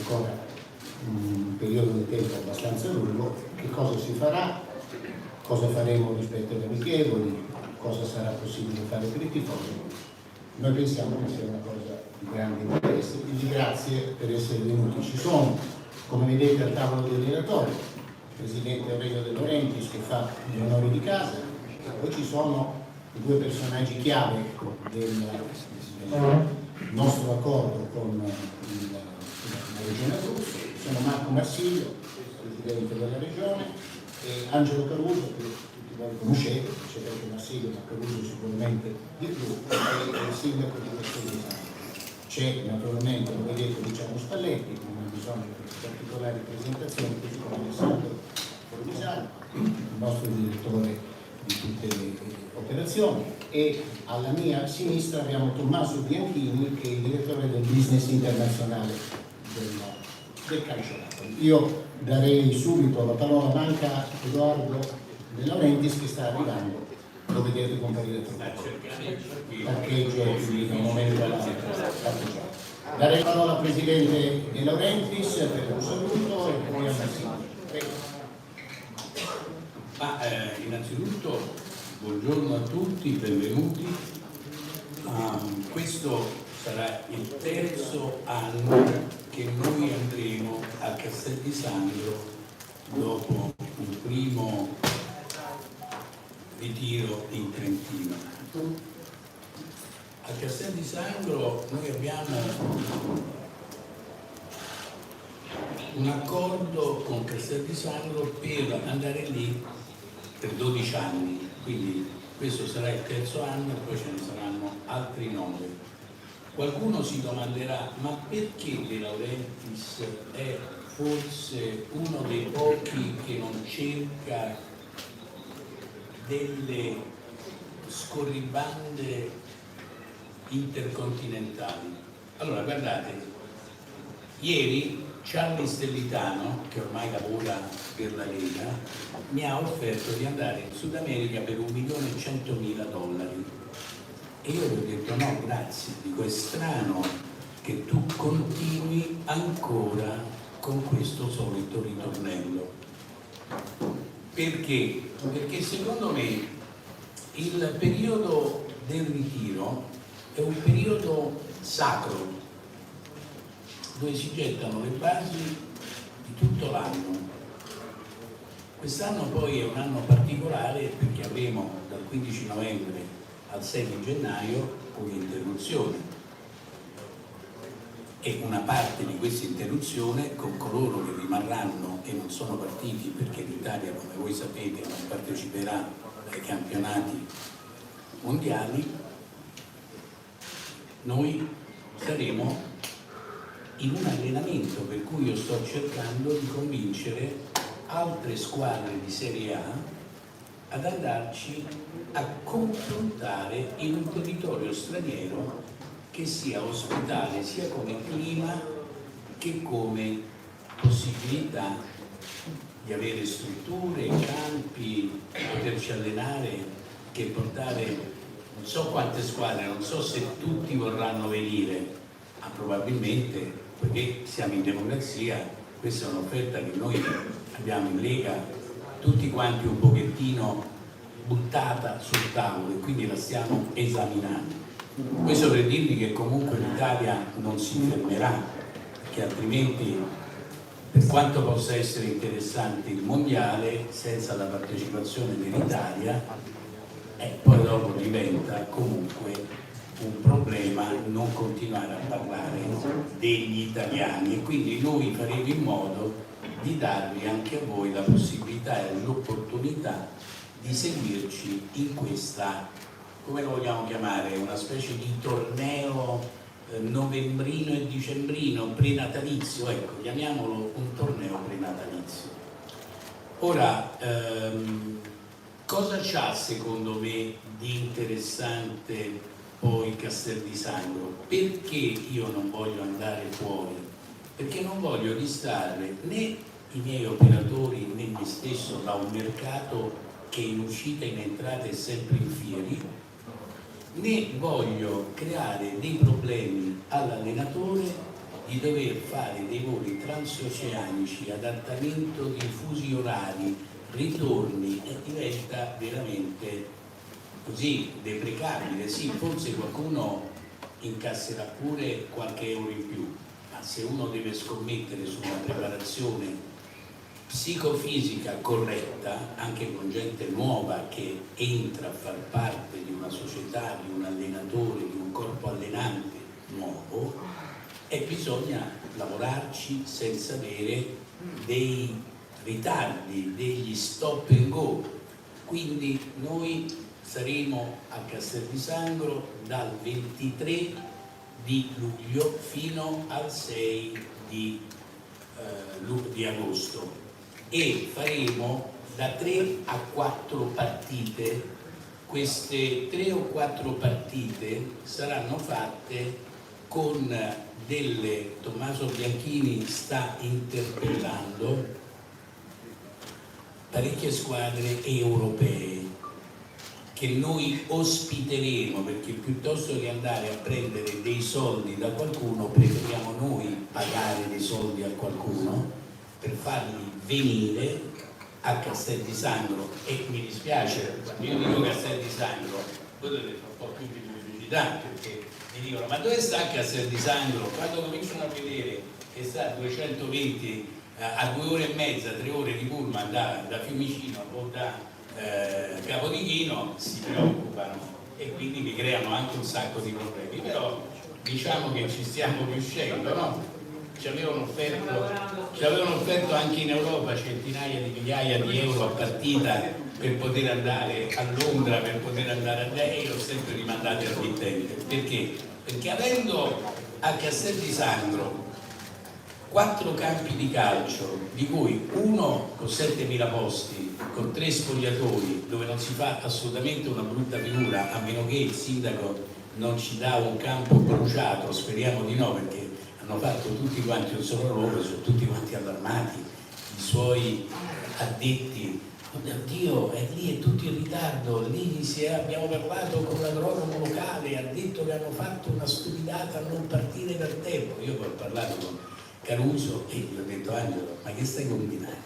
ancora un periodo di tempo abbastanza lungo, che cosa si farà, cosa faremo rispetto alle amichevoli, cosa sarà possibile fare per i tifosi. Noi pensiamo che sia una cosa di grande interesse, quindi grazie per essere venuti. Ci sono, come vedete, al tavolo dei relatori, il presidente Aurelio De Laurentiis che fa gli onori di casa, poi ci sono i due personaggi chiave del nostro accordo con la Regione Abruzzo, sono Marco Marsiglio, presidente della Regione, e Angelo Caruso, che tutti voi conoscete, c'è anche Marsiglio, ma Caruso sicuramente di più, e il sindaco di Castellisano. C'è naturalmente, come detto, Luciano Spalletti, non ha bisogno di particolari presentazioni, così come Alessandro Formisano, il nostro direttore di tutte le operazioni, e alla mia sinistra abbiamo Tommaso Bianchini, che è il direttore del business internazionale del calciolato. Io darei subito la parola, manca Edoardo De Laurentiis che sta arrivando, lo vedete comparire tra poco. Parcheggio in un momento alla parcheggiata. Darei la parola al presidente De Laurentiis per un saluto e poi a Massimo. Innanzitutto buongiorno a tutti, benvenuti. Questo sarà il terzo anno che noi andremo a Castel di Sangro dopo un primo ritiro in Trentino. A Castel di Sangro noi abbiamo un accordo con Castel di Sangro per andare lì per 12 anni, quindi questo sarà il terzo anno e poi ce ne saranno altri 9. Qualcuno si domanderà, ma perché De Laurentiis è forse uno dei pochi che non cerca delle scorribande intercontinentali? Allora, guardate, ieri Charlie Stellitano, che ormai lavora per la Lega, mi ha offerto di andare in Sud America per $1.100.000. E io gli ho detto no, grazie, dico è strano che tu continui ancora con questo solito ritornello. Perché? Perché secondo me il periodo del ritiro è un periodo sacro, dove si gettano le basi di tutto l'anno. Quest'anno poi è un anno particolare perché avremo dal 15 novembre al 6 di gennaio un'interruzione e una parte di questa interruzione con coloro che rimarranno e non sono partiti, perché l'Italia, come voi sapete, non parteciperà ai campionati mondiali. Noi saremo in un allenamento per cui io sto cercando di convincere altre squadre di Serie A ad andarci a confrontare in un territorio straniero che sia ospitale sia come clima che come possibilità di avere strutture, campi, poterci allenare, che portare non so quante squadre, non so se tutti vorranno venire, ma probabilmente, perché siamo in democrazia, questa è un'offerta che noi abbiamo in Lega tutti quanti un pochettino buttata sul tavolo e quindi la stiamo esaminando. Questo per dirvi che comunque l'Italia non si fermerà, perché altrimenti, per quanto possa essere interessante il mondiale, senza la partecipazione dell'Italia, poi dopo diventa comunque un problema non continuare a parlare degli italiani, e quindi noi faremo in modo di darvi anche a voi la possibilità e l'opportunità di seguirci in questa, come lo vogliamo chiamare, una specie di torneo novembrino e dicembrino, prenatalizio, ecco, chiamiamolo un torneo prenatalizio. Ora, cosa c'ha secondo me di interessante poi Castel di Sangro? Perché io non voglio andare fuori? Perché non voglio distrarre né i miei operatori né me stesso da un mercato che in uscita e in entrata è sempre in fieri, né voglio creare dei problemi all'allenatore di dover fare dei voli transoceanici, adattamento di fusi orari, ritorni, e diventa veramente così deprecabile. Sì, forse qualcuno incasserà pure qualche euro in più, ma se uno deve scommettere su una preparazione psicofisica corretta, anche con gente nuova che entra a far parte di una società, di un allenatore, di un corpo allenante nuovo, e bisogna lavorarci senza avere dei ritardi, degli stop and go. Quindi noi saremo a Castel di Sangro dal 23 di luglio fino al 6 di agosto, e faremo da 3 a 4 partite. Queste 3 o 4 partite saranno fatte con Tommaso Bianchini sta interpellando parecchie squadre europee che noi ospiteremo, perché piuttosto che andare a prendere dei soldi da qualcuno preferiamo noi pagare dei soldi a qualcuno per farli venire a Castel di Sangro. E mi dispiace, quando io dico Castel di Sangro voi dovete fare un po' più di pubblicità, perché mi dicono: ma dove sta Castel di Sangro? Quando cominciano a vedere che sta a 220 a 2 ore e mezza, 3 ore di pullman da Fiumicino o da Capodichino, si preoccupano e quindi mi creano anche un sacco di problemi. Però diciamo che ci stiamo riuscendo, no? Ci avevano offerto anche in Europa centinaia di migliaia di euro a partita per poter andare a Londra, per poter andare a e ho sempre rimandati al mittente. Perché? Perché avendo a Castel di Sangro 4 campi di calcio, di cui uno con 7.000 posti, con 3 spogliatori, dove non si fa assolutamente una brutta figura, a meno che il sindaco non ci dà un campo bruciato, speriamo di no, perché hanno fatto tutti quanti un sopralluogo, sono tutti quanti allarmati, i suoi addetti: oddio, è lì, è tutto in ritardo, lì abbiamo parlato con l'agronomo locale, ha detto che hanno fatto una stupidata a non partire per tempo. Io poi ho parlato con Caruso e gli ho detto: Angelo, ma che stai combinando?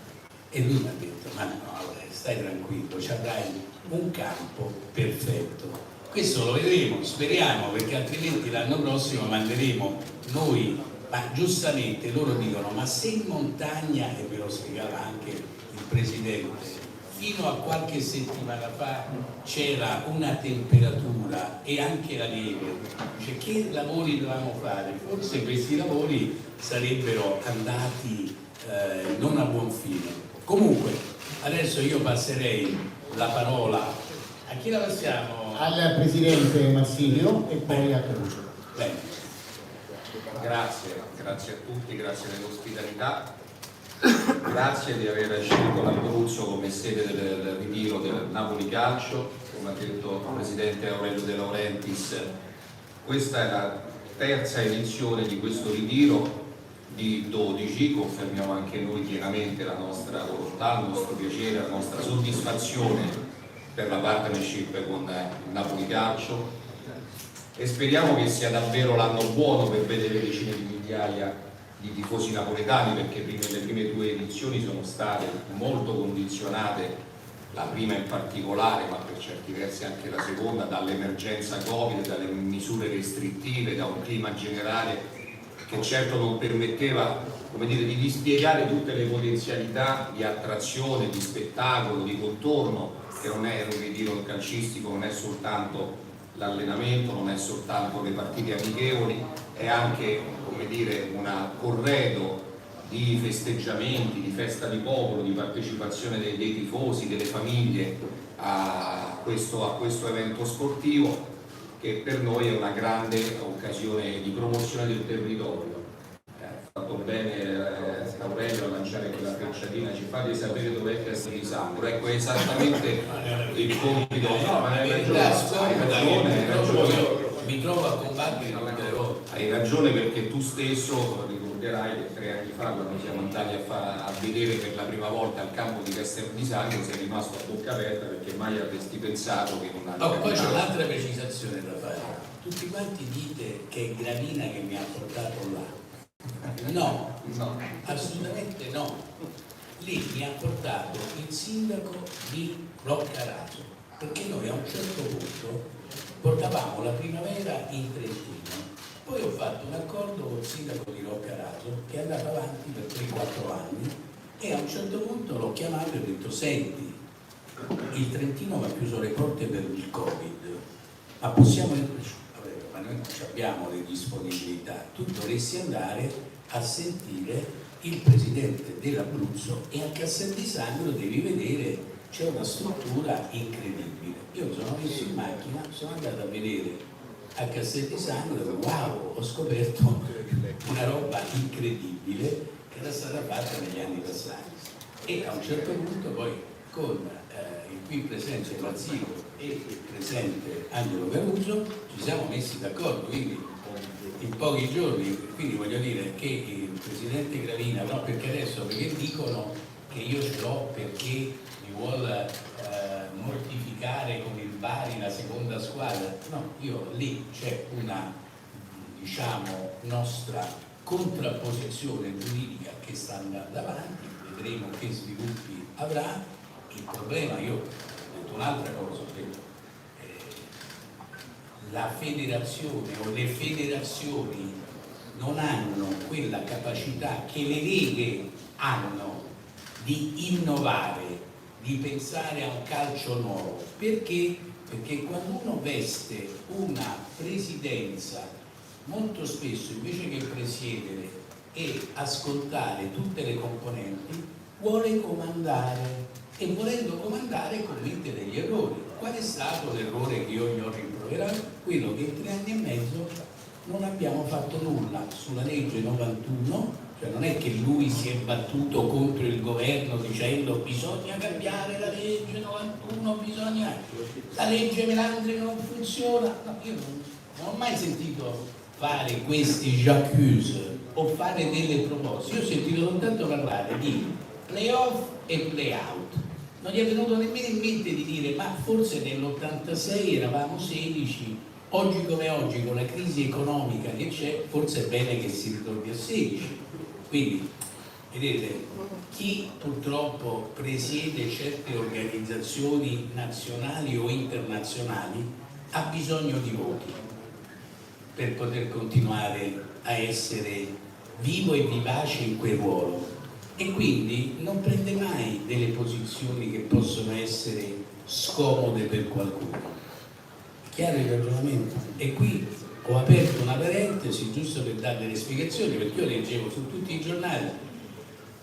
E lui mi ha detto: ma no, stai tranquillo, ci avrai un campo perfetto. Questo lo vedremo, speriamo, perché altrimenti l'anno prossimo manderemo noi. Ma giustamente loro dicono: ma se in montagna, e ve lo spiegava anche il presidente, fino a qualche settimana fa c'era una temperatura e anche la neve, cioè che lavori dovevamo fare? Forse questi lavori sarebbero andati non a buon fine. Comunque adesso io passerei la parola a chi la passiamo? Al presidente Marsilio e poi a Caruso. Bene. Grazie a tutti, grazie dell'ospitalità, grazie di aver scelto l'Abruzzo come sede del ritiro del Napoli Calcio. Come ha detto il presidente Aurelio De Laurentiis, questa è la terza edizione di questo ritiro di 12, confermiamo anche noi pienamente la nostra volontà, il nostro piacere, la nostra soddisfazione per la partnership con il Napoli Calcio, e speriamo che sia davvero l'anno buono per vedere decine di migliaia di tifosi napoletani, perché le prime 2 edizioni sono state molto condizionate, la prima in particolare, ma per certi versi anche la seconda, dall'emergenza Covid, dalle misure restrittive, da un clima generale che certo non permetteva, come dire, di dispiegare tutte le potenzialità di attrazione, di spettacolo, di contorno, che non è un ritiro calcistico, non è soltanto l'allenamento, non è soltanto le partite amichevoli, è anche, come dire, un corredo di festeggiamenti, di festa di popolo, di partecipazione dei tifosi, delle famiglie a questo evento sportivo, che per noi è una grande occasione di promozione del territorio. Ha fatto bene Aurelio a lanciare quella frecciatina: ci fate sapere dov'è Castel di Sangro. Ecco, è esattamente il compito. No, ma hai ragione. Mi trovo a combattere tutte le volte. Hai ragione, perché tu stesso ricorderai che 3 anni fa, quando siamo andati a vedere per la prima volta il campo di Castel di Sangro, sei rimasto a bocca aperta, perché mai avresti pensato che non No, poi c'è un'altra precisazione da fare. Tutti quanti dite che è Gravina che mi ha portato là. No, No. assolutamente no. Lì mi ha portato il sindaco di Roccaraso, perché noi a un certo punto portavamo la primavera in Trentino. Poi ho fatto un accordo col sindaco di Roccaraso che è andato avanti per 3-4 anni e a un certo punto l'ho chiamato e ho detto: senti, il Trentino mi ha chiuso le porte per il Covid, ma possiamo... Vabbè, ma noi non abbiamo le disponibilità, tu dovresti andare a sentire il presidente dell'Abruzzo e a Castel di Sangro devi vedere, c'è una struttura incredibile. Io mi sono messo in macchina, sono andato a vedere a Castel di Sangro e wow, ho scoperto una roba incredibile che era stata fatta negli anni passati. E a un certo punto poi con il qui presente Mazzino e il presente Angelo Caruso ci siamo messi d'accordo, quindi in pochi giorni, quindi voglio dire che il presidente Gravina, no, perché adesso perché dicono che io ce l'ho perché mi vuole mortificare con il Bari la seconda squadra, no, io lì c'è una, diciamo, nostra contrapposizione giuridica che sta andando avanti, vedremo che sviluppi avrà. Il problema, io ho detto un'altra cosa, la federazione o le federazioni non hanno quella capacità che le leghe hanno di innovare, di pensare a un calcio nuovo. Perché? Perché quando uno veste una presidenza, molto spesso invece che presiedere e ascoltare tutte le componenti, vuole comandare e volendo comandare commette degli errori. Qual è stato l'errore che io gli ho rimproverato? Quello che in 3 anni e mezzo non abbiamo fatto nulla sulla legge 91, cioè non è che lui si è battuto contro il governo dicendo bisogna cambiare la legge 91, bisogna... la legge Melandri non funziona. No, io non ho mai sentito fare questi j'accuse o fare delle proposte. Io ho sentito soltanto parlare di playoff e playout. Non gli è venuto nemmeno in mente di dire ma forse nell'86 eravamo 16, oggi come oggi con la crisi economica che c'è forse è bene che si ritorni a 16. Quindi vedete, chi purtroppo presiede certe organizzazioni nazionali o internazionali ha bisogno di voti per poter continuare a essere vivo e vivace in quel ruolo. E quindi non prende mai delle posizioni che possono essere scomode per qualcuno. È chiaro il ragionamento? E qui ho aperto una parentesi giusto per dare delle spiegazioni, perché io leggevo su tutti i giornali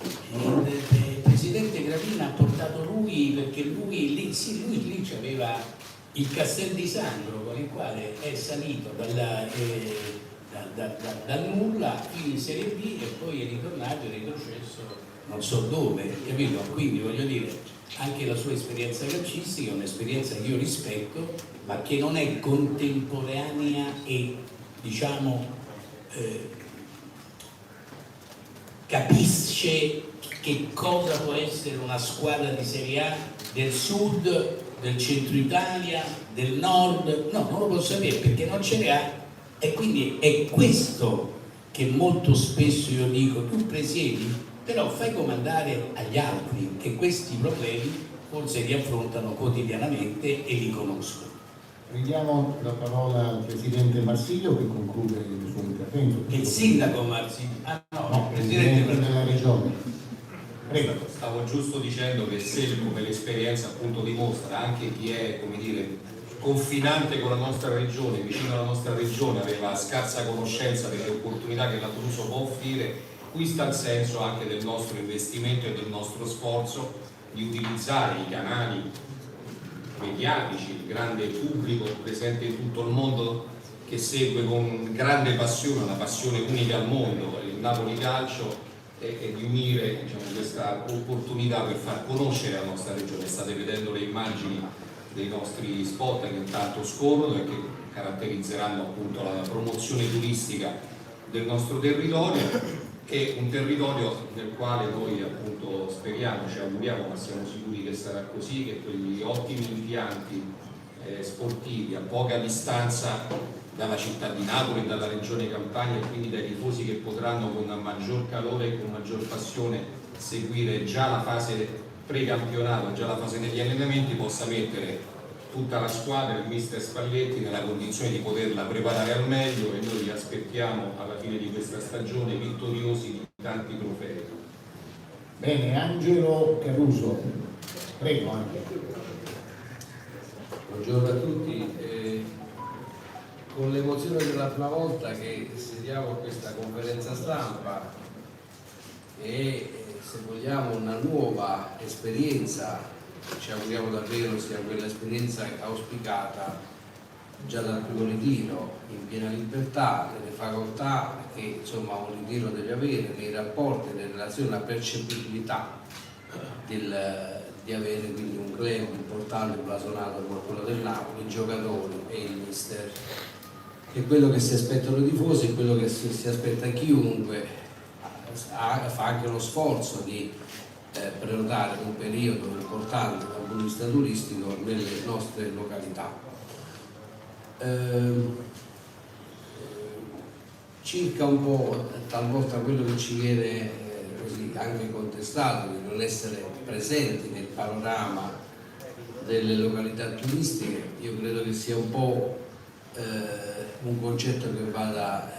il presidente Gravina ha portato lui perché lui lì, sì, lui lì aveva il Castel di Sangro con il quale è salito dal nulla fino in Serie B e poi è ritornato e retrocesso non so dove, capito? Quindi voglio dire, anche la sua esperienza calcistica è un'esperienza che io rispetto, ma che non è contemporanea e diciamo capisce che cosa può essere una squadra di Serie A del sud, del centro Italia, del nord, no, non lo può sapere perché non ce ne ha. E quindi è questo che molto spesso io dico, tu presiedi, però fai comandare agli altri che questi problemi forse li affrontano quotidianamente e li conoscono. Ridiamo la parola al Presidente Marsiglio che conclude il suo intervento. Il sindaco Marsiglio, No, Presidente della Regione. Prego. Stavo giusto dicendo che se, come l'esperienza appunto dimostra, anche chi è, come dire, confinante con la nostra regione, vicino alla nostra regione, aveva scarsa conoscenza delle opportunità che l'Abruzzo può offrire, qui sta il senso anche del nostro investimento e del nostro sforzo di utilizzare i canali mediatici, il grande pubblico presente in tutto il mondo che segue con grande passione, una passione unica al mondo, il Napoli Calcio, e di unire, diciamo, questa opportunità per far conoscere la nostra regione. State vedendo le immagini dei nostri spot che intanto scorrono e che caratterizzeranno appunto la promozione turistica del nostro territorio, che è un territorio nel quale noi appunto speriamo, ci auguriamo, ma siamo sicuri che sarà così, che quegli ottimi impianti sportivi a poca distanza dalla città di Napoli, dalla regione Campania e quindi dai tifosi che potranno con maggior calore e con maggior passione seguire già la fase precampionato, già la fase degli allenamenti, possa mettere tutta la squadra, il mister Spalletti, nella condizione di poterla preparare al meglio, e noi vi aspettiamo alla fine di questa stagione vittoriosi di tanti trofei. Bene, Angelo Caruso, prego Angelo. Buongiorno a tutti, con l'emozione della prima volta che sediamo a questa conferenza stampa e se vogliamo una nuova esperienza, ci auguriamo davvero sia quell'esperienza auspicata già dal primo ritiro, in piena libertà, nelle facoltà che insomma un ritiro deve avere, nei rapporti, nelle relazioni, la percepibilità di avere quindi un club importante blasonato come quello del Napoli, i giocatori e il mister. È quello che si aspettano i tifosi, è quello che si aspetta chiunque, fa anche lo sforzo di prenotare un periodo importante dal punto di vista turistico nelle nostre località. Circa un po' talvolta quello che ci viene così anche contestato di non essere presenti nel panorama delle località turistiche, io credo che sia un po' un concetto che vada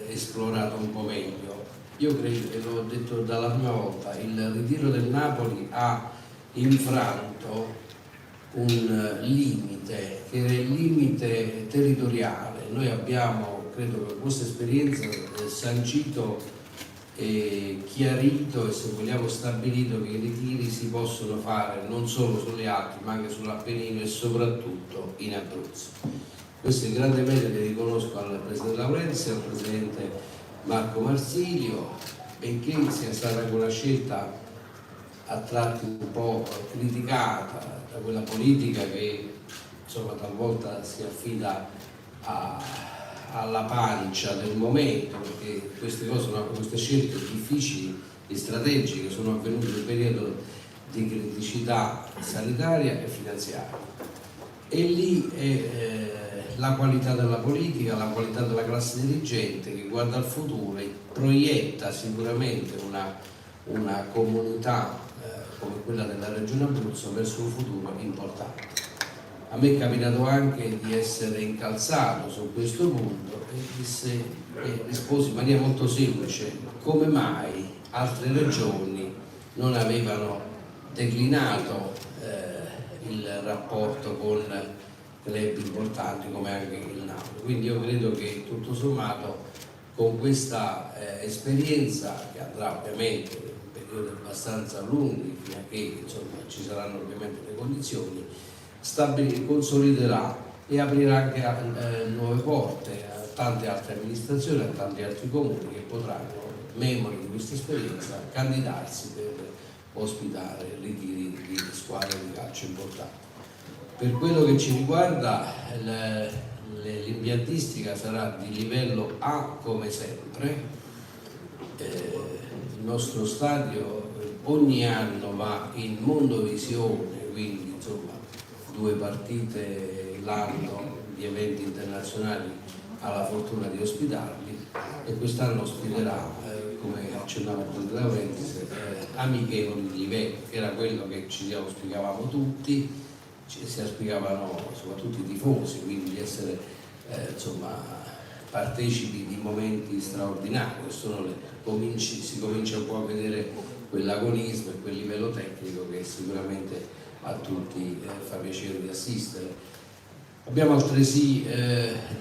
esplorato un po' meglio. Io credo, e l'ho detto dalla prima volta, il ritiro del Napoli ha infranto un limite che era il limite territoriale. Noi abbiamo, credo, per questa esperienza sancito e chiarito e se vogliamo stabilito che i ritiri si possono fare non solo sulle Alpi ma anche sull'Appennino e soprattutto in Abruzzo. Questo è il grande merito che riconosco al Presidente Laurenti e al Presidente Marco Marsilio, benché sia stata una scelta a tratti un po' criticata da quella politica che insomma talvolta si affida alla pancia del momento, perché queste scelte difficili e strategiche sono avvenute in un periodo di criticità sanitaria e finanziaria. E lì la qualità della politica, la qualità della classe dirigente che guarda al futuro e proietta sicuramente una comunità come quella della Regione Abruzzo verso un futuro importante. A me è capitato anche di essere incalzato su questo punto e risposi in maniera molto semplice come mai altre regioni non avevano declinato il rapporto con club importanti come anche il Napoli. Quindi io credo che tutto sommato con questa esperienza, che andrà ovviamente in periodi abbastanza lunghi fino a che insomma, ci saranno ovviamente le condizioni, consoliderà e aprirà anche nuove porte a tante altre amministrazioni, a tanti altri comuni che potranno, memori di questa esperienza, candidarsi per ospitare ritiri di squadre di calcio importanti. Per quello che ci riguarda l'impiantistica sarà di livello A come sempre. Il nostro stadio ogni anno va in mondovisione, quindi insomma 2 partite l'anno di eventi internazionali ha la fortuna di ospitarli e quest'anno ospiterà, come accennava il Presidente Laurenti, amichevoli di livello, che era quello che ci auspicavamo tutti, si auspicavano soprattutto i tifosi, quindi di essere partecipi di momenti straordinari. Si comincia un po' a vedere quell'agonismo e quel livello tecnico che sicuramente a tutti fa piacere di assistere. Abbiamo altresì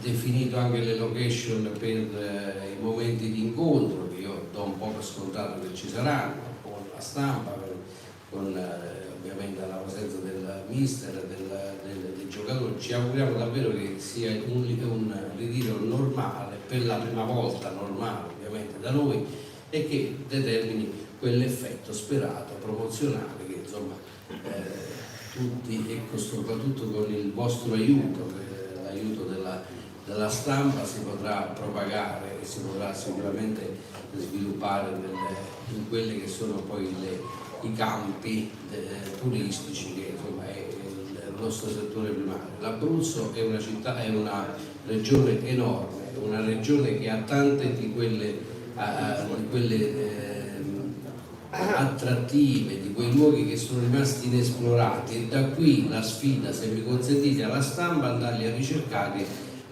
definito anche le location per i momenti di incontro, che io do un po' per scontato che ci saranno, con la stampa, con ovviamente la presenza del mister e dei giocatori. Ci auguriamo davvero che sia un ritiro normale, per la prima volta normale ovviamente da noi, e che determini quell'effetto sperato, promozionale, che insomma tutti, e soprattutto con il vostro aiuto, l'aiuto della stampa, si potrà propagare e si potrà sicuramente sviluppare in quelli che sono poi i campi turistici, che insomma è il nostro settore primario. L'Abruzzo è una città, è una regione enorme, una regione che ha tante di quelle attrattive, di quei luoghi che sono rimasti inesplorati, e da qui la sfida, se mi consentite, alla stampa andarli a ricercare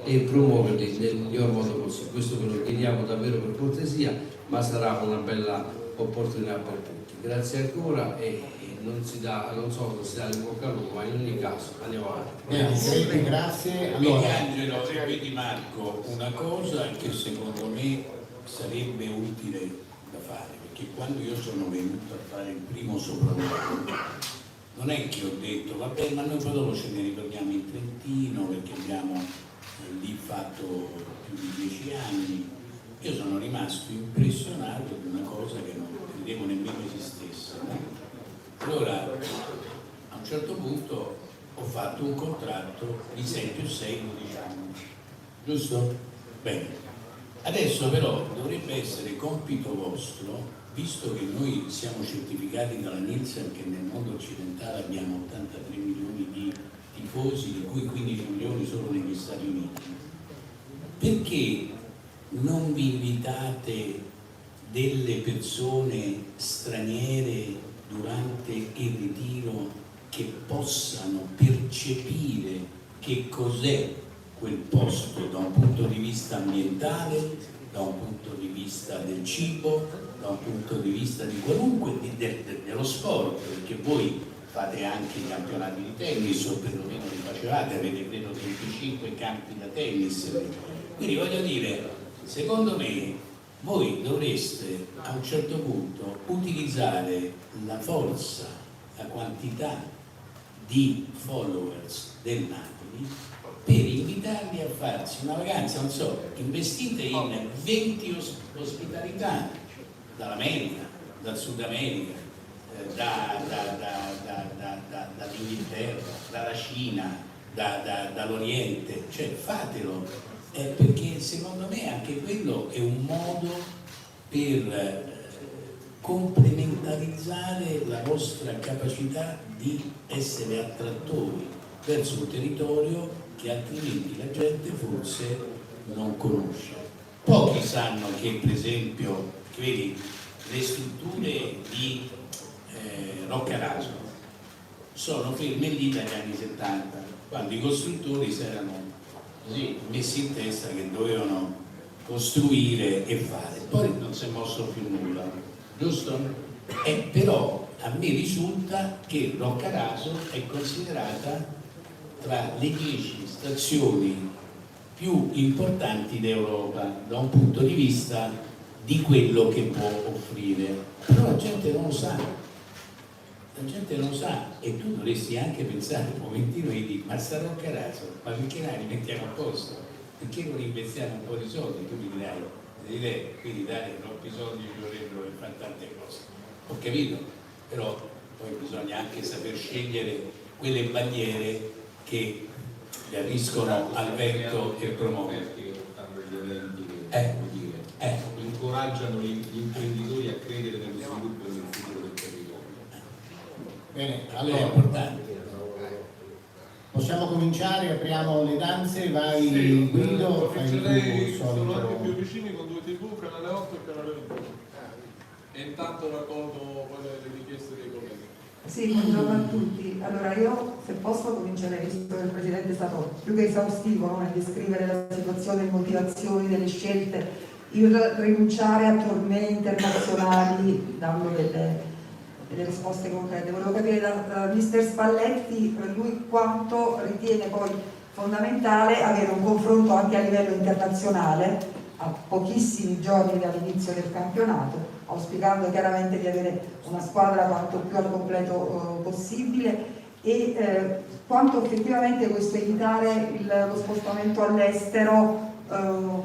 e promuoverli nel miglior modo possibile. Questo ve lo chiediamo davvero per cortesia, ma sarà una bella opportunità per tutti. Grazie ancora e non so se si dà il bocca al lupo, ma in ogni caso andiamo avanti. Bene, grazie. Vedi Allora, Angelo e vedi Marco, una cosa che secondo me sarebbe utile da fare, perché quando io sono venuto a fare il primo sopralluogo non è che ho detto vabbè, ma noi poi dopo ce ne ritorniamo in Trentino perché abbiamo lì fatto più di 10 anni. Io sono rimasto impressionato di una cosa che non credevo nemmeno esistesse, no? Allora a un certo punto ho fatto un contratto di 6 più 6, 12 anni, giusto? Bene, adesso però dovrebbe essere compito vostro, visto che noi siamo certificati dalla Nielsen che nel mondo occidentale abbiamo 83 milioni di tifosi, di cui 15 milioni solo negli Stati Uniti, perché non vi invitate delle persone straniere durante il ritiro che possano percepire che cos'è quel posto da un punto di vista ambientale, da un punto di vista del cibo, da un punto di vista di qualunque dello sport, perché voi fate anche i campionati di tennis, o perlomeno li facevate, avete credo 35 campi da tennis, quindi voglio dire, secondo me voi dovreste a un certo punto utilizzare la forza, la quantità di followers del Napoli per invitarli a farsi una vacanza, non so, investite in 20 ospitalità dall'America, dal Sud America, dall'Inghilterra, dalla Cina, dall'Oriente, cioè fatelo. Perché secondo me anche quello è un modo per complementarizzare la vostra capacità di essere attrattori verso un territorio che altrimenti la gente forse non conosce. Pochi sanno che per esempio, vedi, le strutture di Roccaraso sono ferme lì dagli anni 70, quando i costruttori si erano così messi in testa che dovevano costruire e fare, poi non si è mosso più nulla, giusto? Però a me risulta che Roccaraso è considerata tra le 10 stazioni più importanti d'Europa da un punto di vista di quello che può offrire, però la gente non lo sa. La gente non lo sa, e tu dovresti anche pensare un momentino e dire ma sta Roccaraso, ma perché la rimettiamo a posto? Perché non investiamo un po' di soldi? Tu mi dirai, quindi dare troppi soldi ci vorrebbero per fare tante cose. Ho capito, però poi bisogna anche saper scegliere quelle bandiere che arriscono al vento e promuovono. Incoraggiano gli imprenditori a credere nello sviluppo e nel futuro del territorio. bene, È allora importante. possiamo cominciare, apriamo le danze, vai Guido, fai il tuo sono anche più solito. vicini con 2 TV, canale 8 e canale 21. E intanto raccolgo poi le richieste dei colleghi. Sì, buongiorno a tutti. Allora io, se posso cominciare, visto che il Presidente è stato più che esaustivo, no, nel descrivere la situazione, le motivazioni delle scelte, io rinunciare a tournée internazionali dando delle risposte concrete. Volevo capire da Mister Spalletti, per lui quanto ritiene poi fondamentale avere un confronto anche a livello internazionale a pochissimi giorni dall'inizio del campionato, auspicando chiaramente di avere una squadra quanto più al completo possibile, e quanto effettivamente questo evitare lo spostamento all'estero,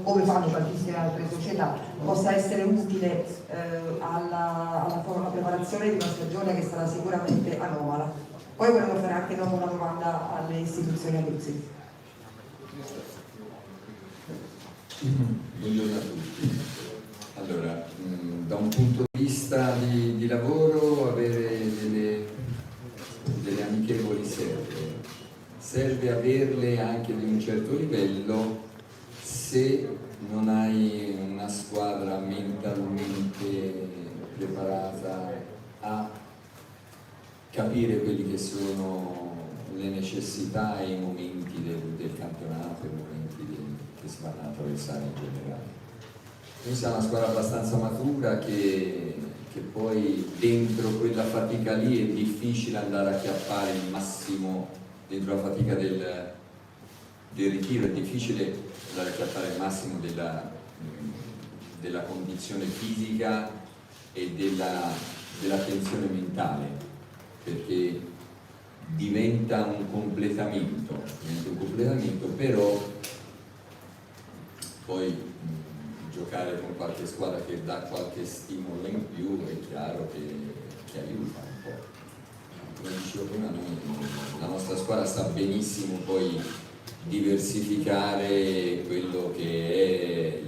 come fanno tantissime altre società, possa essere utile alla preparazione di una stagione che sarà sicuramente anomala. Poi volevo fare anche dopo una domanda alle istituzioni abruzzesi. Buongiorno a tutti. Allora, da un punto di vista di lavoro, avere delle amichevoli serie serve averle anche di un certo livello se non hai una squadra mentalmente preparata a capire quelli che sono le necessità e i momenti del campionato, i momenti che si vanno a attraversare in generale. Noi siamo una squadra abbastanza matura che poi dentro quella fatica lì è difficile andare a chiappare il massimo, dentro la fatica del ritiro è difficile andare a chiappare il massimo della condizione fisica e della tensione mentale, perché diventa un completamento, però poi giocare con qualche squadra che dà qualche stimolo in più è chiaro che aiuta un po'. Come dicevo prima, la nostra squadra sa benissimo poi diversificare quello che è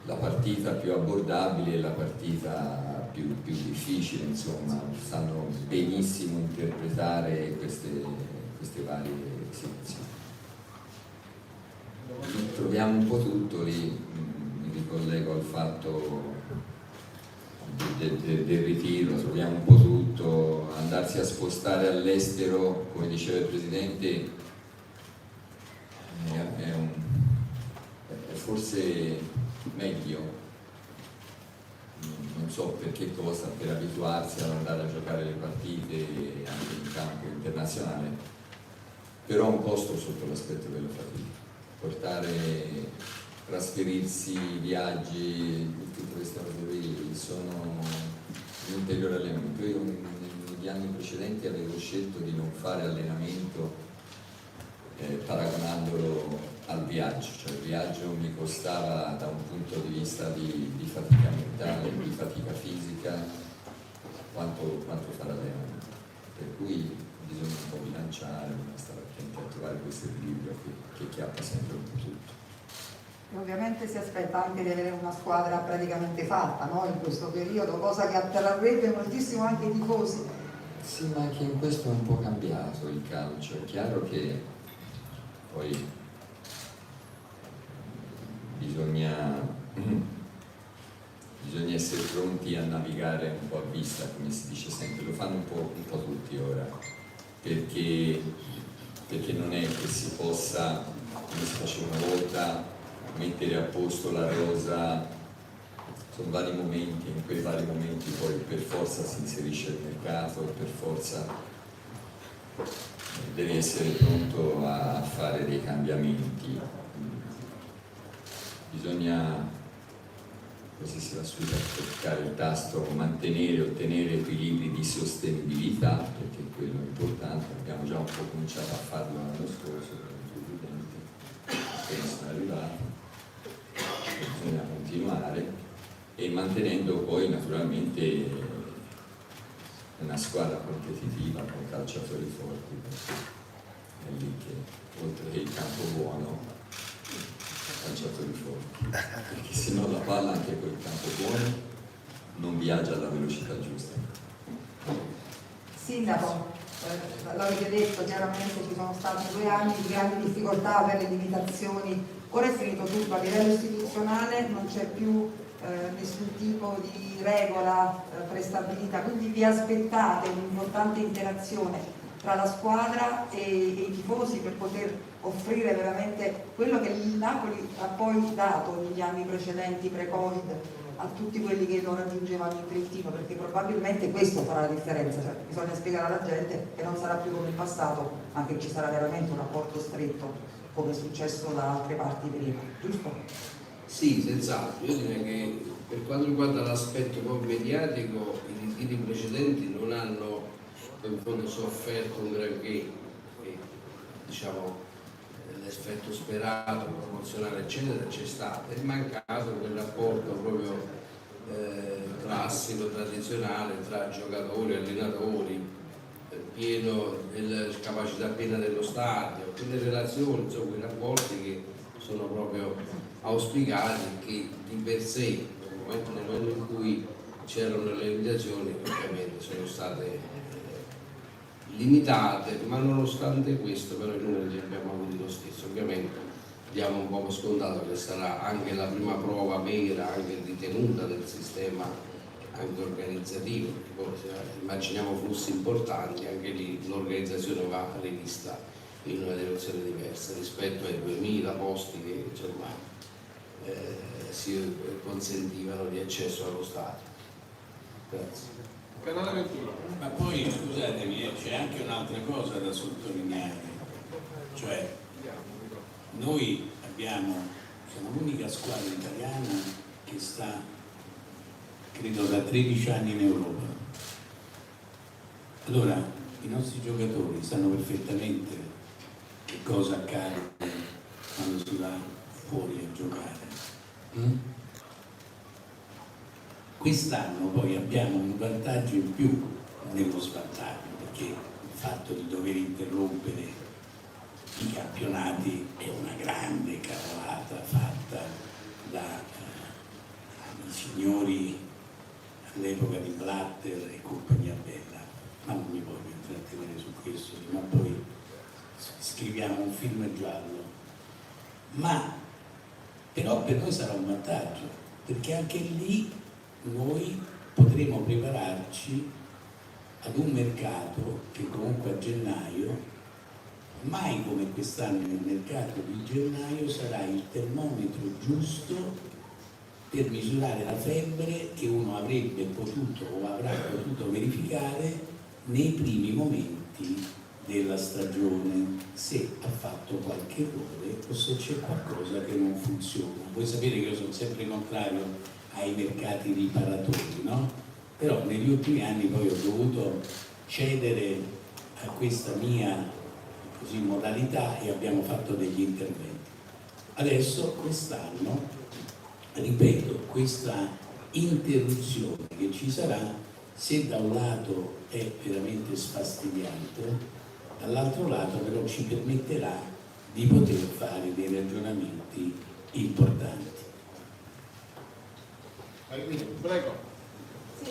la partita più abbordabile e la partita più difficile, insomma, sanno benissimo interpretare queste varie situazioni. Troviamo un po' tutto lì, mi ricollego al fatto del ritiro, troviamo un po' tutto, andarsi a spostare all'estero, come diceva il Presidente, è forse meglio, non so per che cosa, per abituarsi ad andare a giocare le partite anche in campo internazionale, però ha un costo sotto l'aspetto della fatica. Trasferirsi, viaggi, tutte queste cose qui sono un ulteriore allenamento. Io negli anni precedenti avevo scelto di non fare allenamento paragonandolo al viaggio, cioè il viaggio mi costava da un punto di vista di fatica mentale, di fatica fisica, quanto fare allenamento. Per cui bisogna un po' bilanciare, bisogna stare attenti a trovare questo equilibrio che chiappa sempre un po' tutto. E ovviamente si aspetta anche di avere una squadra praticamente fatta, no? In questo periodo, cosa che attrarrebbe moltissimo anche i tifosi. Sì, ma anche in questo è un po' cambiato il calcio, è chiaro che poi bisogna essere pronti a navigare un po' a vista, come si dice sempre, lo fanno un po' tutti ora, perché non è che si possa, come si faceva una volta, mettere a posto la rosa. Sono vari momenti, in quei vari momenti poi per forza si inserisce il mercato, per forza devi essere pronto a fare dei cambiamenti. Bisogna, così si va subito a toccare il tasto, mantenere, ottenere equilibri di sostenibilità, perché quello è importante. Abbiamo già un po' cominciato a farlo l'anno scorso con il Presidente, che sono arrivati, bisogna continuare, e mantenendo poi naturalmente una squadra competitiva con calciatori forti, è lì che oltre che il campo buono, calciatori forti, perché se no la palla anche quel campo buono non viaggia alla velocità giusta. Sindaco, l'avete detto, chiaramente ci sono stati 2 anni di grandi difficoltà per le limitazioni, ora è finito tutto, a livello istituzionale non c'è più nessun tipo di regola prestabilita, quindi vi aspettate un'importante interazione tra la squadra e i tifosi per poter offrire veramente quello che il Napoli ha poi dato negli anni precedenti, pre-Covid, a tutti quelli che non raggiungevano il Trentino, perché probabilmente questo farà la differenza, cioè bisogna spiegare alla gente che non sarà più come in passato, ma che ci sarà veramente un rapporto stretto come è successo da altre parti prima, giusto? Sì, senz'altro. Io direi che per quanto riguarda l'aspetto poi mediatico, i ritiri precedenti non hanno in fondo sofferto un granché, diciamo l'effetto sperato, promozionale eccetera c'è stato, è mancato quel rapporto proprio classico, tradizionale tra giocatori e allenatori, pieno della capacità piena dello stadio, quelle relazioni, insomma quei rapporti che sono proprio auspicati, che di per sé nel momento in cui c'erano le limitazioni ovviamente sono state limitate, ma nonostante questo però i numeri li abbiamo avuti lo stesso. Ovviamente diamo un po' scontato che sarà anche la prima prova vera, anche ritenuta del sistema anche organizzativo, perché poi se immaginiamo flussi importanti, anche lì l'organizzazione va rivista in una direzione diversa rispetto ai 2000 posti che insomma si consentivano di accesso allo stadio. Grazie. Canale 21. Ma poi scusatemi, c'è anche un'altra cosa da sottolineare, cioè noi siamo l'unica squadra italiana che sta, credo, da 13 anni in Europa. Allora, i nostri giocatori sanno perfettamente che cosa accade quando si va fuori a giocare. Quest'anno poi abbiamo un vantaggio in più nello svantaggio, perché il fatto di dover interrompere i campionati è una grande cavolata fatta dai signori all'epoca di Blatter e compagnia bella, ma non mi voglio intrattenere su questo, ma poi scriviamo un film giallo. Ma però per noi sarà un vantaggio, perché anche lì noi potremo prepararci ad un mercato che comunque a gennaio, mai come quest'anno nel mercato di gennaio, sarà il termometro giusto per misurare la febbre che uno avrebbe potuto o avrà potuto verificare nei primi momenti della stagione, se ha fatto qualche errore o se c'è qualcosa che non funziona. Voi sapete che io sono sempre contrario ai mercati riparatori, no? Però negli ultimi anni poi ho dovuto cedere a questa mia modalità e abbiamo fatto degli interventi. Adesso quest'anno, ripeto, questa interruzione che ci sarà, se da un lato è veramente sfastidiante, dall'altro lato però ci permetterà di poter fare dei ragionamenti importanti. Prego. Sì,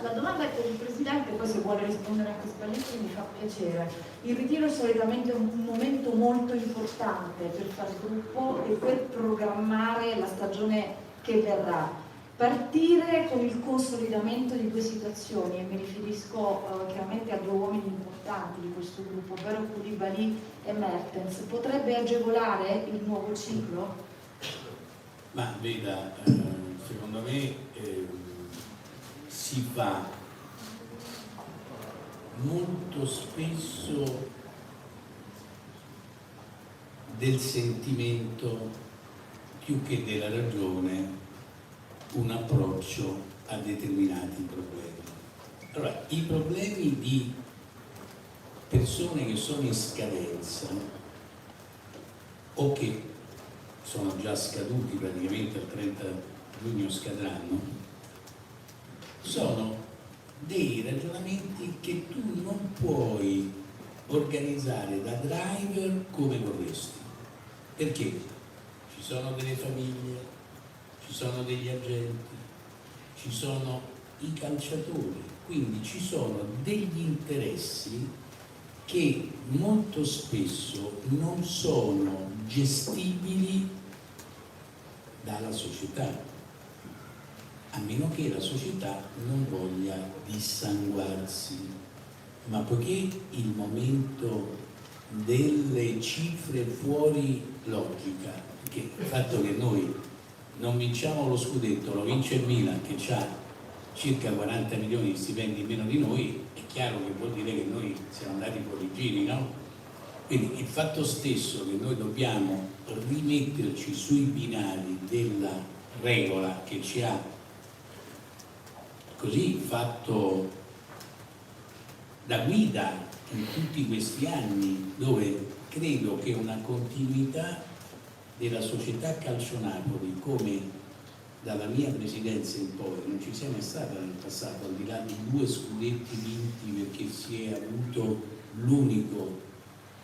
la domanda è per il Presidente, poi se vuole rispondere anche Spalletti mi fa piacere. Il ritiro è solitamente un momento molto importante per fare gruppo e per programmare la stagione che verrà. Partire con il consolidamento di due situazioni, e mi riferisco chiaramente a due uomini importanti di questo gruppo, ovvero Koulibaly e Mertens, potrebbe agevolare il nuovo ciclo? Ma veda, secondo me si fa molto spesso del sentimento più che della ragione un approccio a determinati problemi. Allora, i problemi di persone che sono in scadenza o che sono già scaduti, praticamente al 30 giugno scadranno, sono dei ragionamenti che tu non puoi organizzare da driver come vorresti, perché ci sono delle famiglie, ci sono degli agenti, ci sono i calciatori, quindi ci sono degli interessi che molto spesso non sono gestibili dalla società, a meno che la società non voglia dissanguarsi. Ma poiché il momento delle cifre fuori logica, perché il fatto che noi non vinciamo lo scudetto, lo vince il Milan che ha circa 40 milioni di stipendi in meno di noi, è chiaro che vuol dire che noi siamo andati fuori giri, no? Quindi il fatto stesso che noi dobbiamo rimetterci sui binari della regola che ci ha così fatto da guida in tutti questi anni, dove credo che una continuità della società Calcio Napoli, come dalla mia presidenza in poi, non ci sia mai stata nel passato, al di là di 2 scudetti vinti, perché si è avuto l'unico,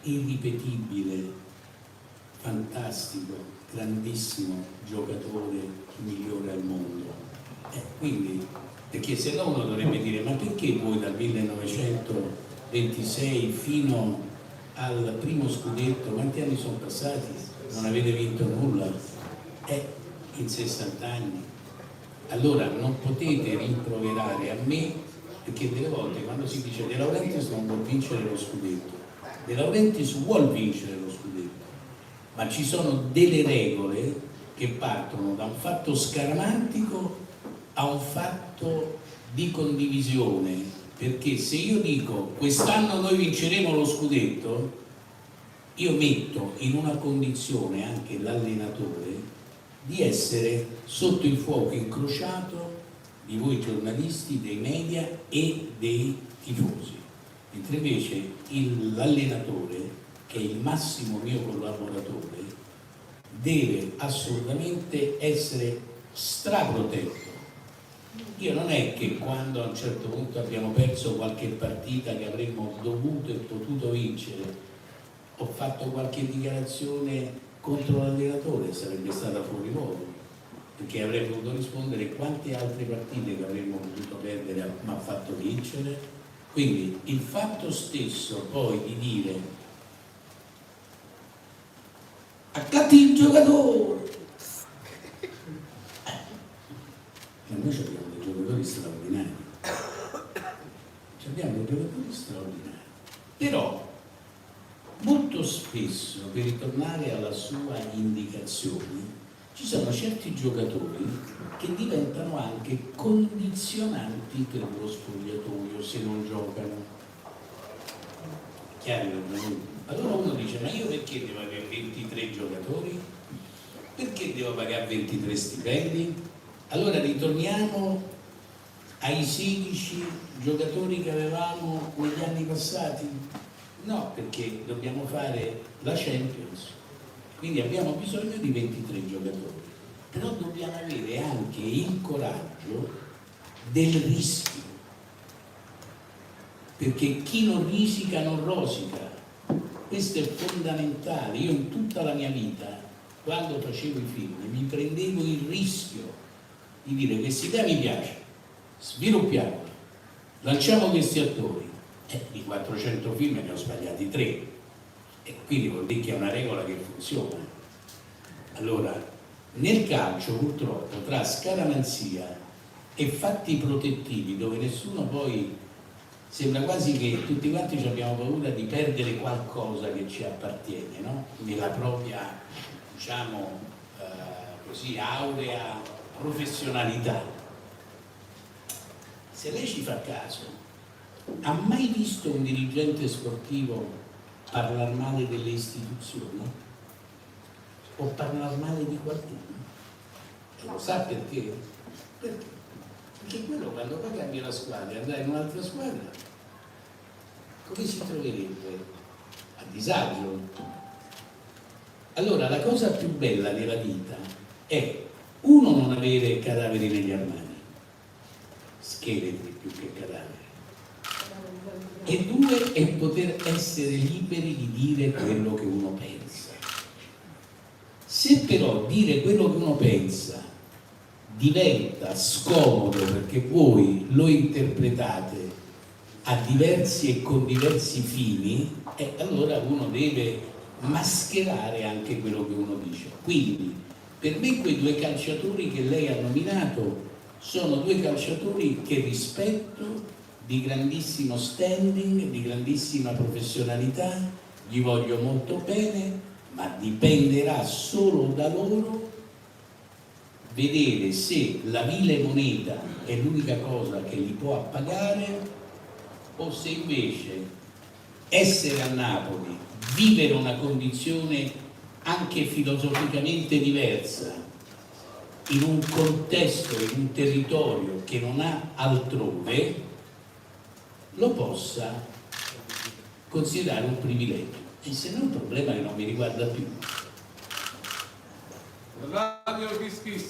irripetibile, fantastico, grandissimo giocatore migliore al mondo. Quindi, perché se no uno dovrebbe dire: ma perché voi dal 1900 26 fino al primo scudetto, quanti anni sono passati? Non avete vinto nulla? In 60 anni. Allora non potete rimproverare a me, perché delle volte quando si dice De Laurentiis non vuol vincere lo scudetto, De Laurentiis vuol vincere lo scudetto, ma ci sono delle regole che partono da un fatto scaramantico a un fatto di condivisione, perché se io dico quest'anno noi vinceremo lo scudetto, io metto in una condizione anche l'allenatore di essere sotto il fuoco incrociato di voi giornalisti, dei media e dei tifosi, mentre invece l'allenatore, che è il massimo mio collaboratore, deve assolutamente essere straprotetto. Io non è che quando a un certo punto abbiamo perso qualche partita che avremmo dovuto e potuto vincere, ho fatto qualche dichiarazione contro l'allenatore, sarebbe stata fuori luogo, perché avrei potuto rispondere quante altre partite che avremmo potuto perdere mi ha fatto vincere. Quindi il fatto stesso poi di dire accatti il giocatore, e noi abbiamo dei giocatori straordinari, però molto spesso, per ritornare alla sua indicazione, ci sono certi giocatori che diventano anche condizionanti per lo spogliatoio se non giocano. Chiaro? Allora uno dice, ma io perché devo avere 23 giocatori? Perché devo pagare 23 stipendi? Allora ritorniamo ai 16 giocatori che avevamo negli anni passati? No, perché dobbiamo fare la Champions, quindi abbiamo bisogno di 23 giocatori, però dobbiamo avere anche il coraggio del rischio, perché chi non risica non rosica. Questo è fondamentale. Io in tutta la mia vita, quando facevo i film, mi prendevo il rischio di dire: questa idea mi piace, sviluppiamola, lanciamo questi attori. Di 400 film ne ho sbagliati 3, e quindi vuol dire che è una regola che funziona. Allora, nel calcio purtroppo, tra scaramanzia e fatti protettivi, dove nessuno poi, sembra quasi che tutti quanti abbiamo paura di perdere qualcosa che ci appartiene, no? Nella propria, diciamo così, aurea professionalità. Se lei ci fa caso, ha mai visto un dirigente sportivo parlare male delle istituzioni? O parlare male di qualcuno? E lo sa perché? Perché quello, quando poi cambia la squadra e andrà in un'altra squadra, come si troverebbe? A disagio. Allora la cosa più bella della vita è, uno, non avere cadaveri negli armadi, scheletri più che cadaveri, e due, è poter essere liberi di dire quello che uno pensa. Se però dire quello che uno pensa diventa scomodo perché voi lo interpretate a diversi e con diversi fini, allora uno deve mascherare anche quello che uno dice. Quindi per me quei due calciatori che lei ha nominato sono due calciatori che rispetto, di grandissimo standing, di grandissima professionalità, gli voglio molto bene, ma dipenderà solo da loro vedere se la vile moneta è l'unica cosa che li può appagare, o se invece essere a Napoli, vivere una condizione anche filosoficamente diversa, in un contesto, in un territorio che non ha altrove, lo possa considerare un privilegio. E se no è un problema che non mi riguarda più. Radio Kiss Kiss.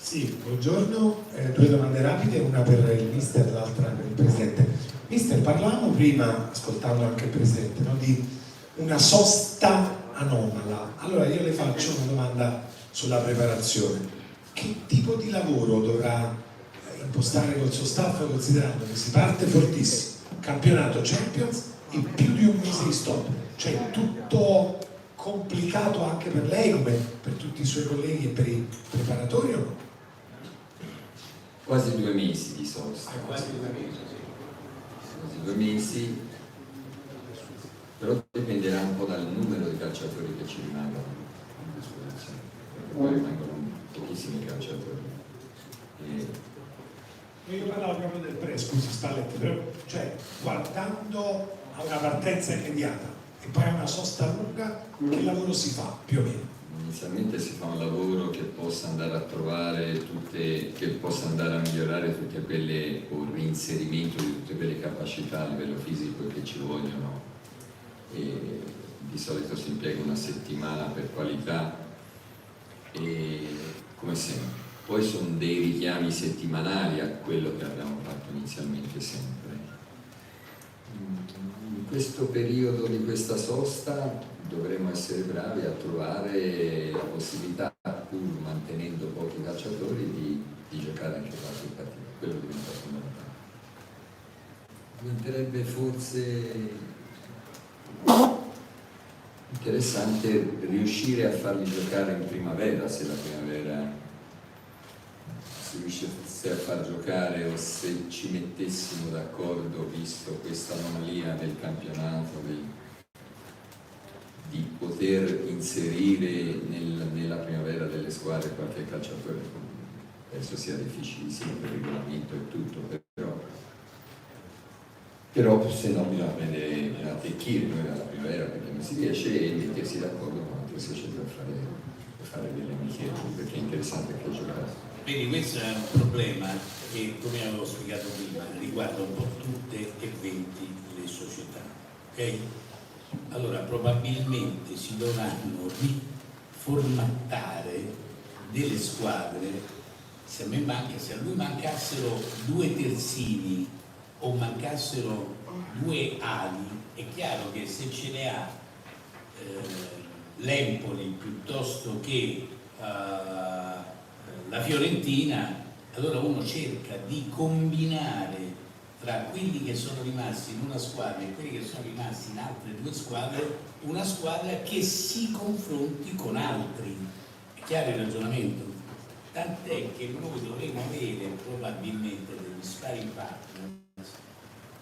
Sì, buongiorno, due domande rapide, una per il mister e l'altra per il presidente. Mister, parlavamo prima, ascoltando anche il presidente, no, di una sosta anomala. Allora io le faccio una domanda sulla preparazione. Che tipo di lavoro dovrà impostare col suo staff, considerando che si parte fortissimo, campionato Champions in più di un mese di stop, cioè tutto complicato anche per lei come per tutti i suoi colleghi e per i preparatori o no? Quasi 2 mesi di sosta. Quasi 2 mesi, sì. Quasi 2 mesi, però dipenderà un po' dal numero di calciatori che ci rimangono a disposizione, perché poi rimangono pochissimi calciatori. Io parlavo proprio del scusi Spalletti, però cioè guardando a una partenza immediata e poi a una sosta lunga, che lavoro si fa più o meno? Inizialmente si fa un lavoro che possa andare a trovare che possa andare a migliorare tutte quelle, o reinserimento di tutte quelle capacità a livello fisico che ci vogliono, e di solito si impiega 1 settimana per qualità, e come sempre. Poi sono dei richiami settimanali a quello che abbiamo fatto inizialmente sempre. In questo periodo di questa sosta dovremo essere bravi a trovare la possibilità, pur mantenendo pochi calciatori, di giocare anche qualche partita. Quello diventa fondamentale. Diventerebbe forse interessante riuscire a farli giocare in primavera, se la primavera si riuscisse a far giocare, o se ci mettessimo d'accordo, visto questa anomalia del campionato, di poter inserire nella primavera delle squadre qualche calciatore. Penso sia difficilissimo per il regolamento e tutto, però se no bisogna prendere a attecchire noi alla primavera, perché non si riesce, e mettersi d'accordo con altre società per fare delle amichevoli, perché è interessante anche giocare. Vedi, questo è un problema che, come avevo spiegato prima, riguarda un po' tutte e 20 le società, ok? Allora probabilmente si dovranno riformattare delle squadre. Se a lui mancassero 2 terzini o mancassero 2 ali, è chiaro che se ce ne ha l'Empoli piuttosto che la Fiorentina, allora uno cerca di combinare tra quelli che sono rimasti in una squadra e quelli che sono rimasti in altre 2 squadre, una squadra che si confronti con altri. È chiaro il ragionamento? Tant'è che noi dovremo avere probabilmente degli sparring partner,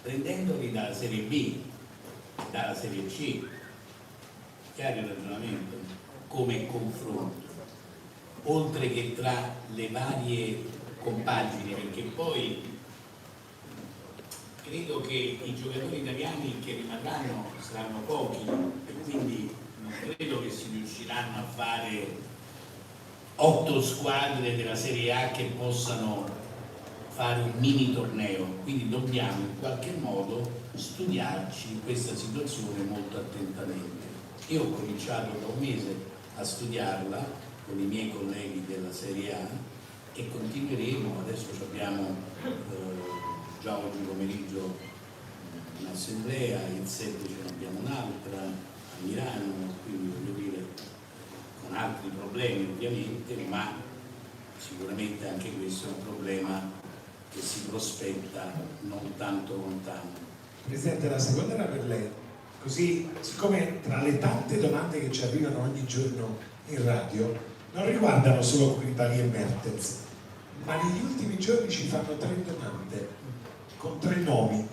prendendoli dalla Serie B, dalla Serie C. Chiaro il ragionamento? Come confronto, oltre che tra le varie compagini, perché poi credo che i giocatori italiani che rimarranno saranno pochi, e quindi non credo che si riusciranno a fare 8 squadre della Serie A che possano fare un mini torneo, quindi dobbiamo in qualche modo studiarci questa situazione molto attentamente. Io ho cominciato da un mese a studiarla con i miei colleghi della Serie A e continueremo. Adesso abbiamo già oggi pomeriggio un'assemblea, il 7 ce ne abbiamo un'altra a Milano, quindi voglio dire con altri problemi ovviamente, ma sicuramente anche questo è un problema che si prospetta non tanto lontano. Presidente, la seconda era per lei. Così, siccome tra le tante domande che ci arrivano ogni giorno in radio non riguardano solo Koulibaly e Mertens, ma negli ultimi giorni ci fanno 3 domande con 3 nomi,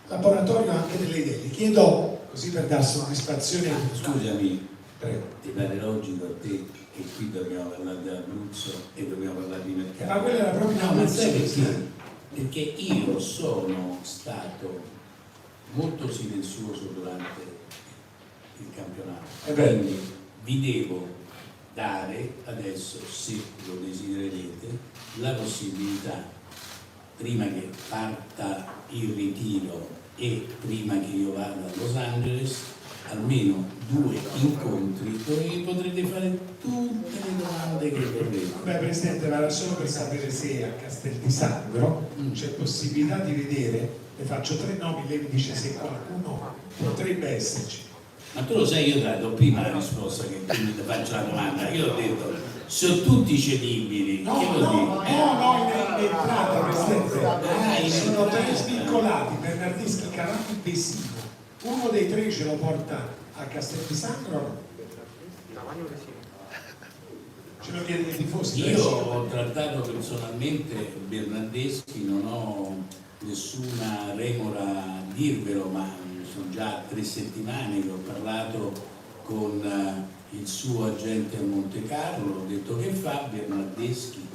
laboratorio anche delle idee. Li chiedo così per dar soddisfazione. Scusami, Prego. ti pare logico a te che qui dobbiamo parlare dell'Abruzzo e dobbiamo parlare di mercato? Ma quella era proprio una No, ma sai Abruzzo. perché io sono stato molto silenzioso durante il campionato, quindi vi devo dare adesso, se lo desidererete, la possibilità, prima che parta il ritiro e prima che io vada a Los Angeles, almeno 2 incontri dove potrete fare tutte le domande che vorrete. Beh, Presidente, ma era solo per sapere se a Castel di Sangro c'è possibilità di vedere, le faccio 3 nomi, lei mi dice se qualcuno potrebbe esserci. Ma tu lo sai, io ti ho dato prima la risposta che tu mi faccio la domanda. Io ho detto, sono tutti cedibili. No, che vuol no, dire? no, no, entrata, Presidente. Sono tre entrata. svincolati, Bernardeschi, Cavani, Vesino. Uno dei tre ce lo porta a Castel di Sangro o no? Ce lo chiedono i tifosi. Io ho trattato personalmente Bernardeschi, non ho nessuna remora a dirvelo, ma sono già 3 settimane che ho parlato con il suo agente a Monte Carlo, ho detto che fa Bernardeschi,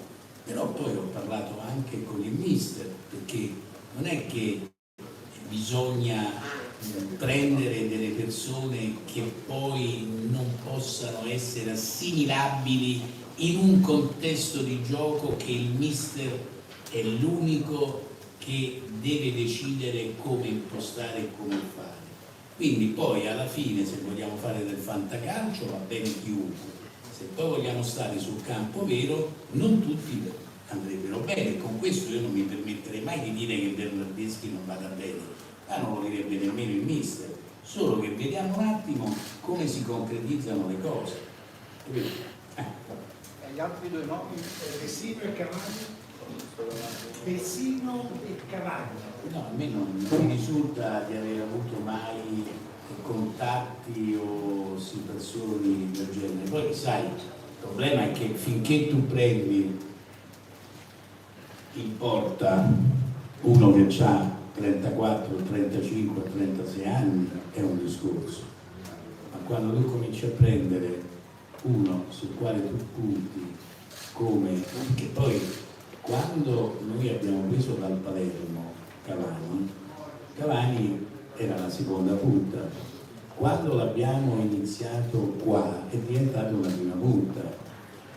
però poi ho parlato anche con il mister, perché non è che bisogna prendere delle persone che poi non possano essere assimilabili in un contesto di gioco che il mister è l'unico che deve decidere come impostare e come fare. Quindi poi alla fine, se vogliamo fare del fantacalcio, va bene chiunque. Se poi vogliamo stare sul campo vero, non tutti andrebbero bene. Con questo io non mi permetterei mai di dire che Bernardeschi non vada bene, ma non lo direbbe nemmeno il mister, solo che vediamo un attimo come si concretizzano le cose. E gli altri due nomi? Vesino e Cavani? Vesino e Cavani. No, a me non mi risulta di aver avuto mai contatti o situazioni del genere. Poi sai, il problema è che finché tu prendi in porta uno che ha 34, 35, 36 anni è un discorso, ma quando tu cominci a prendere uno sul quale tu punti come, che poi quando noi abbiamo preso dal Palermo Cavani era la seconda punta, quando l'abbiamo iniziato qua è diventato una prima punta.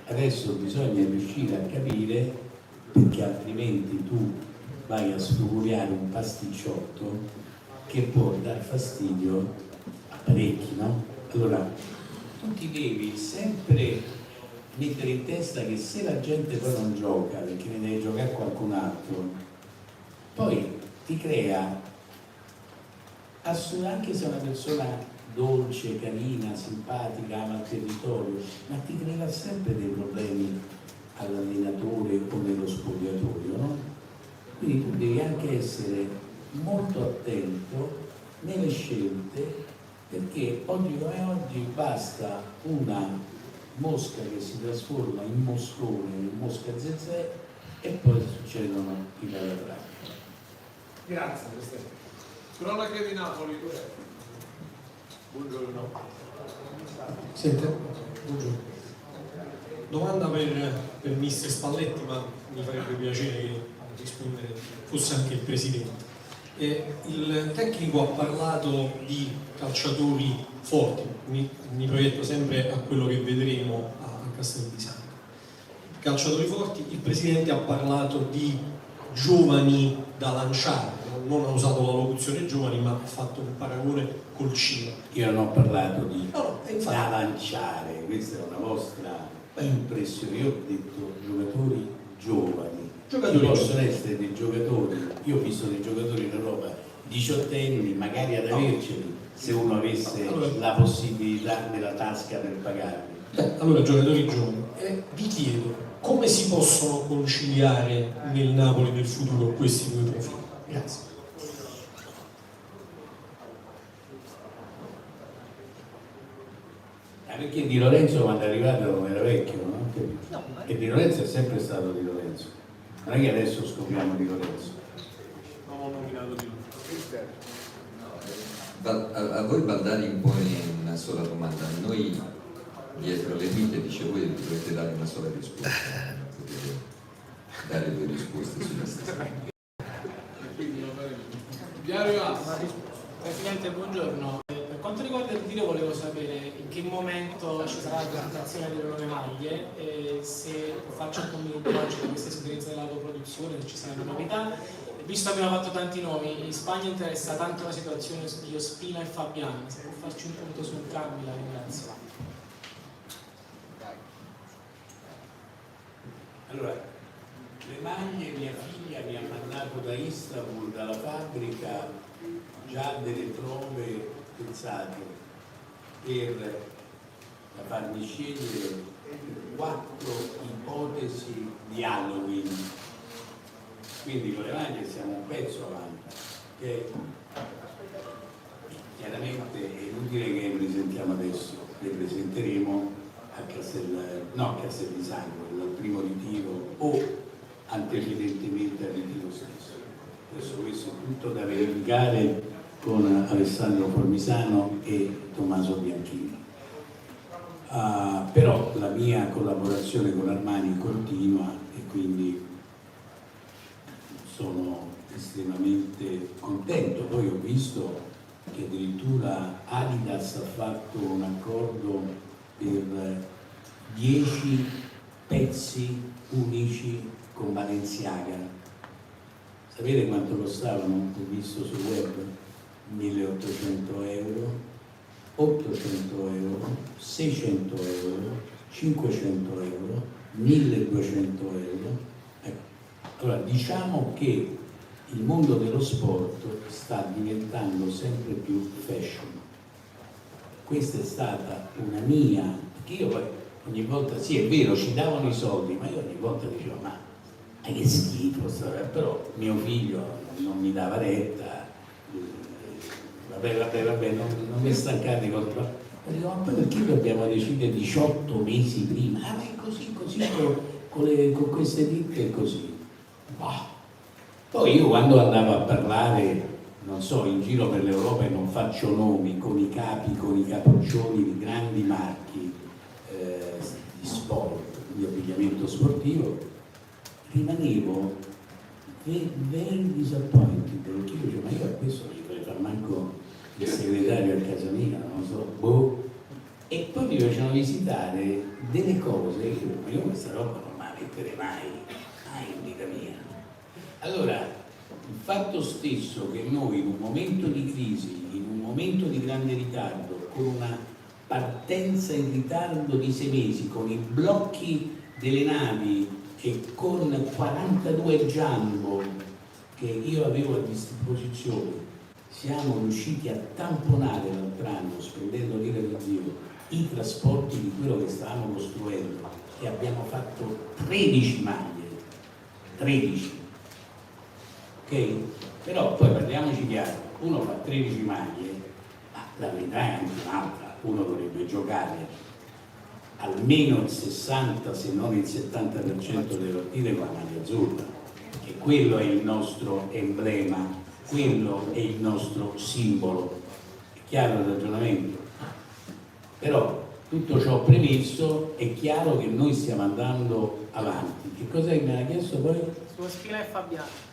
Adesso bisogna riuscire a capire, perché altrimenti tu vai a sfruguriare un pasticciotto che può dar fastidio a parecchi, no? Allora, tu ti devi sempre mettere in testa che se la gente poi non gioca, perché ne deve giocare qualcun altro, poi ti crea, anche se è una persona dolce, carina, simpatica, ama il territorio, ma ti crea sempre dei problemi all'allenatore o nello spogliatoio, no? Quindi tu devi anche essere molto attento nelle scelte, perché oggi come oggi basta una mosca che si trasforma in moscone, in mosca zezé, e poi succedono i calabrati. Grazie, Presidente. Cronache di Napoli. Buongiorno. Sente? Buongiorno. Domanda per mister Spalletti, ma mi farebbe piacere che rispondere fosse anche il Presidente. Il tecnico ha parlato di calciatori forti, mi proietto sempre a quello che vedremo a Castel di Sangro. Calciatori forti, il Presidente ha parlato di giovani da lanciare, non ha usato la locuzione giovani, ma ha fatto un paragone col cinema. Io non ho parlato di infatti, da lanciare, questa è una vostra impressione. Io ho detto giocatori giovani. Possono essere dei giocatori, io ho visto dei giocatori in Europa 18enni, magari ad averceli, se uno avesse la possibilità nella tasca per pagarli. Allora, giocatori giovani. Vi chiedo, come si possono conciliare nel Napoli del futuro questi due profili? Grazie. Perché Di Lorenzo quando è arrivato non era vecchio, no? E Di Lorenzo è sempre stato Di Lorenzo. Non è che adesso scopriamo Di Lorenzo. Non ho nominato Di Lorenzo. A voi Baldari impone una sola domanda, noi dietro le quinte dice voi dovete dare una sola risposta, potete dare due risposte sulla stessa. Quindi lo faremo. Diario A. Presidente, buongiorno. Per quanto riguarda il ritiro volevo sapere in che momento ci sarà la presentazione delle nuove maglie, e se faccio un commento oggi di questa esperienza dell'autoproduzione, se ci saranno novità. Visto che abbiamo fatto tanti nomi, in Spagna interessa tanto la situazione di Ospina e Fabiani, se può farci un punto su entrambi, la ringrazio. Allora, le maglie mia figlia mi ha mandato da Istanbul, dalla fabbrica, già delle prove pensate per farmi scegliere 4 ipotesi di Halloween. quindi con le maglie siamo un pezzo avanti. Che chiaramente è inutile che le presentiamo adesso, le presenteremo a Castel di Sangro, dal primo ritiro o antecedentemente al ritiro stesso. Adesso questo è tutto da verificare con Alessandro Formisano e Tommaso Bianchini. Però la mia collaborazione con Armani continua e quindi sono estremamente contento. Poi ho visto che addirittura Adidas ha fatto un accordo per 10 pezzi unici con Balenciaga. Sapete quanto costavano? Ho visto sul web 1.800 euro, 800 euro, 600 euro, 500 euro, 1.200 euro. Ecco. Allora diciamo che il mondo dello sport sta diventando sempre più fashion. Questa è stata una mia, perché io poi ogni volta, sì è vero, ci davano i soldi, ma io ogni volta dicevo, ma che schifo, però mio figlio non mi dava retta, vabbè, non mi stancate con ma dico, ma poi perché dobbiamo decidere 18 mesi prima? Ah, ma è così con queste ditte è così. Bah. Poi io quando andavo a parlare, non so, in giro per l'Europa e non faccio nomi, con i capoccioni di grandi marchi di sport, di abbigliamento sportivo, rimanevo very disappointed, perché io dicevo, ma io a questo non gli vorrei far manco il segretario a casa mia, non so, boh. E poi mi facevano visitare delle cose che io questa roba non la metterei mai in vita mia. Allora, il fatto stesso che noi in un momento di crisi, in un momento di grande ritardo, con una partenza in ritardo di 6 mesi, con i blocchi delle navi e con 42 jumbo che io avevo a disposizione, siamo riusciti a tamponare l'altro anno, spendendo l'ira di Dio, i trasporti di quello che stavamo costruendo e abbiamo fatto 13 maglie, 13. Ok? Però poi parliamoci chiaro, uno fa 13 maglie, ma la verità è anche un'altra, uno dovrebbe giocare almeno il 60 se non il 70% delle partite con la maglia azzurra, che quello è il nostro emblema, quello è il nostro simbolo. È chiaro il ragionamento? Però tutto ciò premesso è chiaro che noi stiamo andando avanti. Che cos'è che me l'ha chiesto poi? Su Ospina e Fabiano.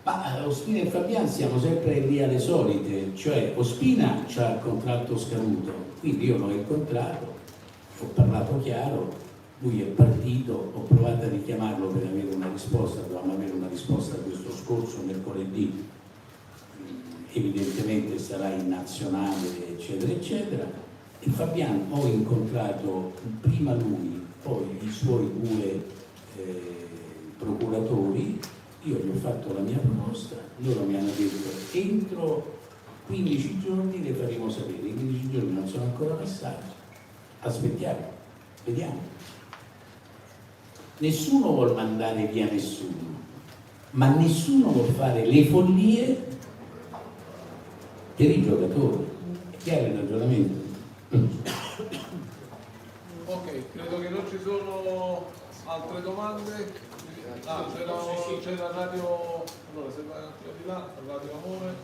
Ma Ospina e Fabian siamo sempre lì alle solite, cioè Ospina c'ha il contratto scaduto, quindi io l'ho incontrato, ho parlato chiaro, lui è partito, ho provato a richiamarlo per avere una risposta, dovevamo avere una risposta questo scorso mercoledì, evidentemente sarà in nazionale eccetera eccetera, e Fabian ho incontrato prima lui, poi i suoi 2 procuratori. Io gli ho fatto la mia proposta, loro mi hanno detto entro 15 giorni le faremo sapere, i 15 giorni non sono ancora passati, aspettiamo, vediamo. Nessuno vuol mandare via nessuno, ma nessuno vuol fare le follie per i giocatori. È chiaro il ragionamento? Ok, credo che non ci sono altre domande. C'era Radio, allora se vai un attimo di là, Radio Amore,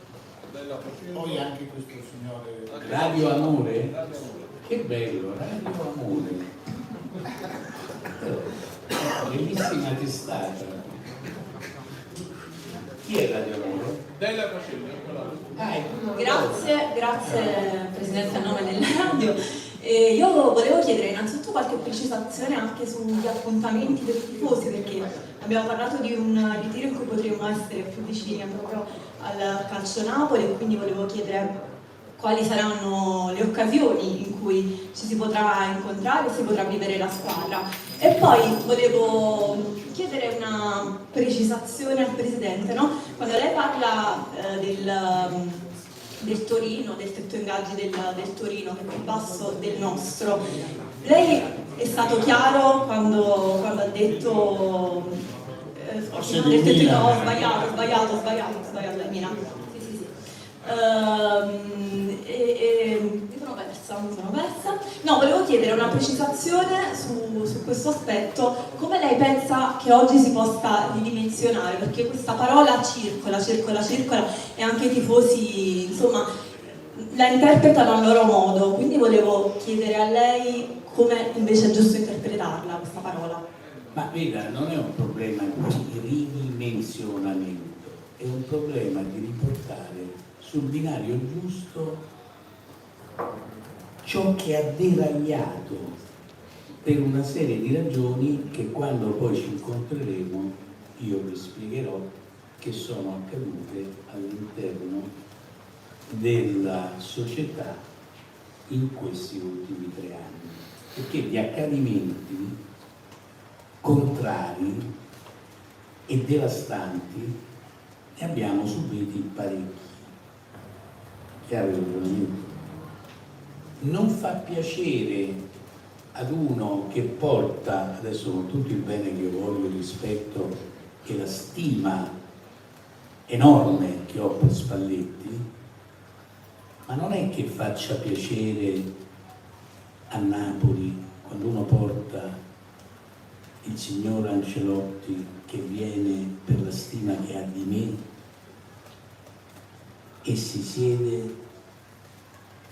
della Facilità. Poi anche questo signore Radio Amore? Radio Amore. Che bello, Radio Amore. Bellissima testata. Chi è Radio Amore? Della Facilità. Grazie Presidente a nome della radio. Io volevo chiedere innanzitutto qualche precisazione anche sugli appuntamenti dei tifosi, perché abbiamo parlato di un ritiro in cui potremmo essere più vicini proprio al calcio Napoli, e quindi volevo chiedere quali saranno le occasioni in cui ci si potrà incontrare e si potrà vivere la squadra. E poi volevo chiedere una precisazione al Presidente, no? Quando lei parla del Torino, del tetto ingaggi del Torino, che è più basso del nostro, lei è stato chiaro quando ha detto Forse ho detto del di no, Milan. ho sbagliato, è Milan. Sì. Mi sono persa. No, volevo chiedere una precisazione su questo aspetto. Come lei pensa che oggi si possa ridimensionare? Perché questa parola circola e anche i tifosi, insomma, la interpretano a loro modo. Quindi volevo chiedere a lei come invece è giusto interpretarla questa parola. Ma veda, non è un problema di ridimensionamento, è un problema di riportare sul binario giusto ciò che ha deragliato per una serie di ragioni che quando poi ci incontreremo io vi spiegherò che sono accadute all'interno della società in questi ultimi 3 anni, perché di accadimenti contrari e devastanti ne abbiamo subiti parecchi. Chiaro il ragionamento? Non fa piacere ad uno che porta, adesso con tutto il bene che io voglio, il rispetto e la stima enorme che ho per Spalletti, ma non è che faccia piacere a Napoli quando uno porta il signor Ancelotti che viene per la stima che ha di me e si siede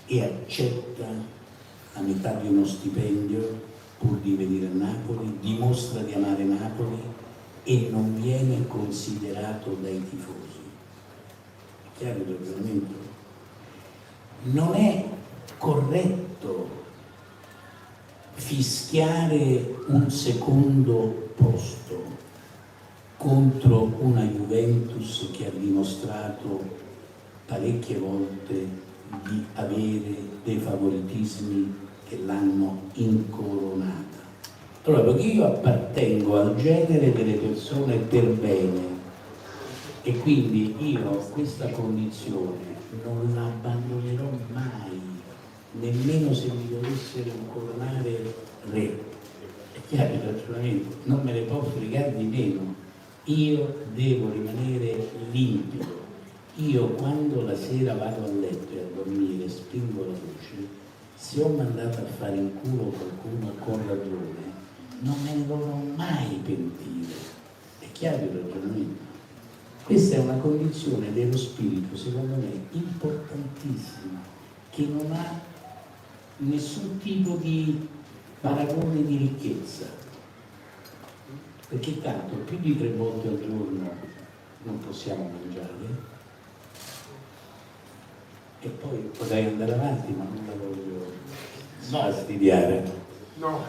e accetta la metà di uno stipendio pur di venire a Napoli, dimostra di amare Napoli e non viene considerato dai tifosi. È chiaro il ragionamento? Non è corretto fischiare un secondo posto contro una Juventus che ha dimostrato parecchie volte di avere dei favoritismi che l'hanno incoronata. Allora, perché io appartengo al genere delle persone per bene e quindi io questa condizione non la abbandonerò mai, nemmeno se mi dovessero incoronare re. È chiaro il ragionamento? Non me ne può fregare di meno. Io devo rimanere limpido. Io quando la sera vado a letto e a dormire spingo la luce, se ho mandato a fare in culo qualcuno con ragione, non me ne dovrò mai pentire. È chiaro il ragionamento? Questa è una condizione dello spirito, secondo me, importantissima, che non ha nessun tipo di paragone di ricchezza, perché tanto più di 3 volte al giorno non possiamo mangiare e poi potrei andare avanti ma non la voglio fastidiare. No.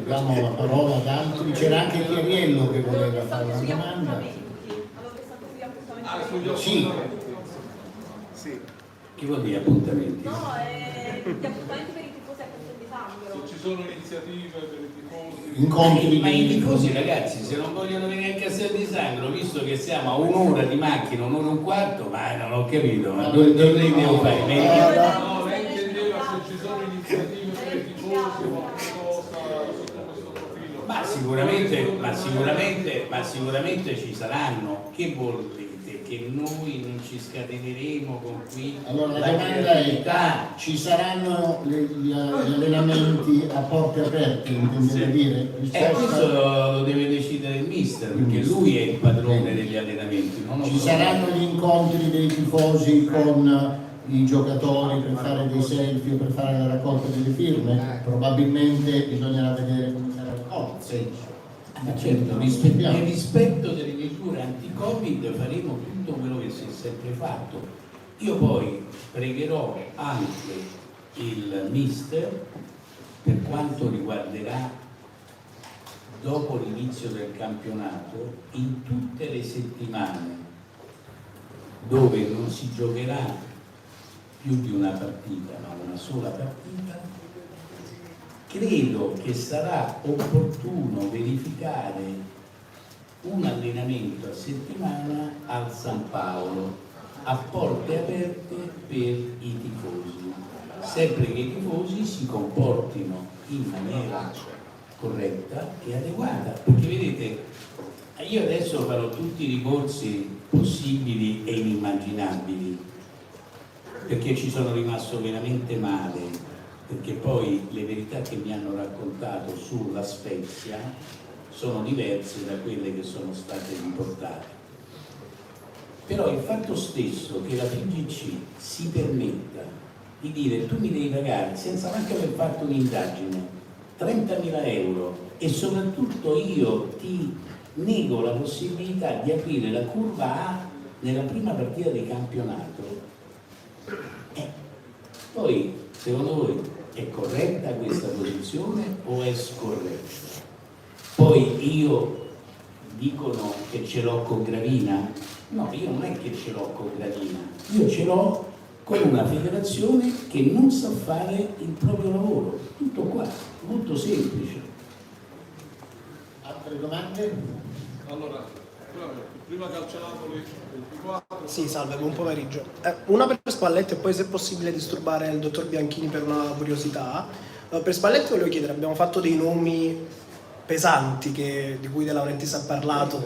Diamo la parola ad altri. C'era anche Chiariello che voleva fare una domanda. Sì. Che vuol dire appuntamenti? No, gli appuntamenti per i tifosi a Castel di Sangro. Se ci sono iniziative per i tifosi. Incontri ma i tifosi, ragazzi, se non vogliono venire a Castel di Sangro, visto che siamo a 1 ora di macchina, 1 ora e un quarto, ma non ho capito, ma dove li devo fare? No, lei intendeva se ci sono iniziative per i tifosi o qualcosa sotto questo profilo. Ma sicuramente ci saranno. Che vuol dire? Che noi non ci scateneremo con qui allora la domanda è: ci saranno gli allenamenti a porte aperte, intendete dire? Questo lo deve decidere il mister, perché lui è il padrone degli allenamenti. Ci saranno gli incontri dei tifosi con i giocatori per fare dei selfie o per fare la raccolta delle firme? Probabilmente bisognerà vedere come sarà raccolta. Ma certo, nel rispetto delle misure anti-Covid faremo tutto quello che si è sempre fatto. Io poi pregherò anche il mister per quanto riguarderà dopo l'inizio del campionato, in tutte le settimane dove non si giocherà più di una partita, ma una sola partita, credo che sarà opportuno verificare un allenamento a settimana al San Paolo a porte aperte per i tifosi, sempre che i tifosi si comportino in maniera corretta e adeguata, perché vedete, io adesso farò tutti i ricorsi possibili e inimmaginabili, perché ci sono rimasto veramente male, perché poi le verità che mi hanno raccontato sulla Spezia sono diverse da quelle che sono state riportate. Però il fatto stesso che la FIGC si permetta di dire tu mi devi pagare, senza neanche aver fatto un'indagine, 30.000 euro e soprattutto io ti nego la possibilità di aprire la curva A nella prima partita di campionato, poi secondo voi è corretta questa posizione o è scorretta? Poi dicono che ce l'ho con Gravina. No, io non è che ce l'ho con Gravina, io ce l'ho con una federazione che non sa fare il proprio lavoro. Tutto qua, molto semplice. Altre domande? Allora, prima Calcianapoli 24. Sì, salve, buon pomeriggio. Una per Spalletti e poi se è possibile disturbare il dottor Bianchini per una curiosità. Per Spalletti volevo chiedere, abbiamo fatto dei nomi pesanti di cui De Laurentiis ha parlato.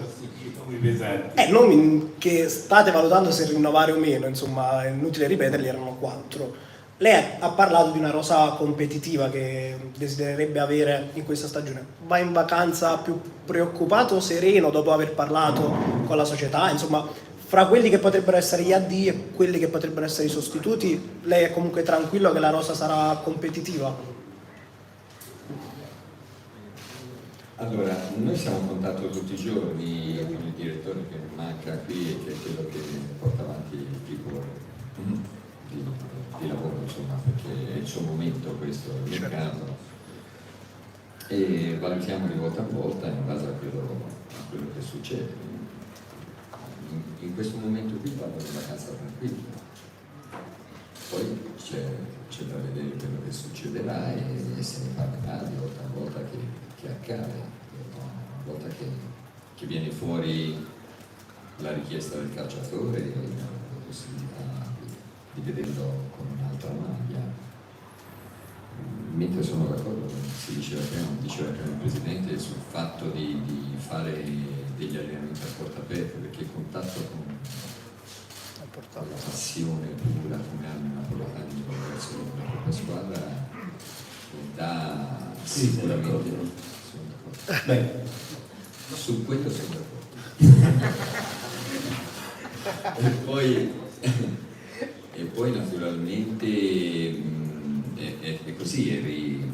Nomi pesanti. Nomi che state valutando se rinnovare o meno, insomma, è inutile ripeterli, erano 4. Lei ha parlato di una rosa competitiva che desidererebbe avere in questa stagione. Va in vacanza più preoccupato o sereno dopo aver parlato con la società? Insomma, fra quelli che potrebbero essere gli AD e quelli che potrebbero essere i sostituti, lei è comunque tranquillo che la rosa sarà competitiva? Allora, noi siamo in contatto tutti i giorni con il direttore che manca qui e che è quello che porta avanti il tipo di lavoro, insomma, perché è il suo momento questo, il mercato, e valutiamo di volta a volta in base a quello che succede. In questo momento qui vado in vacanza tranquilla, poi c'è da vedere quello che succederà e se ne parlerà di volta a volta che accade, una volta che viene fuori la richiesta del calciatore e la possibilità di vederlo con un'altra maglia. Mentre sono d'accordo, diceva prima il Presidente, sul fatto di fare degli allenamenti a porta aperta, perché il contatto con la passione pura come hanno i napoletani verso la propria squadra dà sicuramente. Beh, su quello sono d'accordo. e poi naturalmente è così,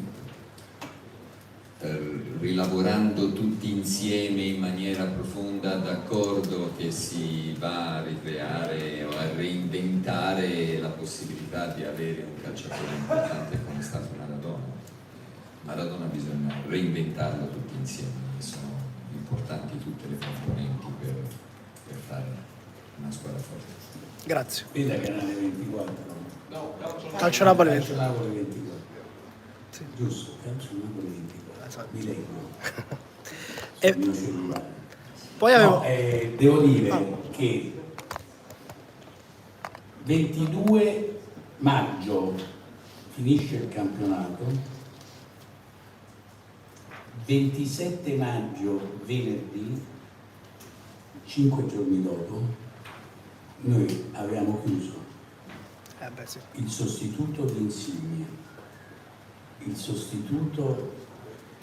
rilavorando tutti insieme in maniera profonda, d'accordo che si va a ricreare o a reinventare la possibilità di avere un calciatore importante come è stato Maradona. Maradona bisogna reinventarlo tutti insieme, sono importanti tutte le componenti per fare una squadra forte. Grazie. Veda Canale 24. No, Calcio Napoli 24. Calcio Napoli 24. Sì. Giusto, Calcio Napoli 24. Esatto. Mi leggo. E Sul mio cellulare. poi avevo... No, devo dire che 22 maggio finisce il campionato, 27 maggio venerdì, 5 giorni dopo, noi avevamo chiuso sì. il sostituto di Insigne, il sostituto,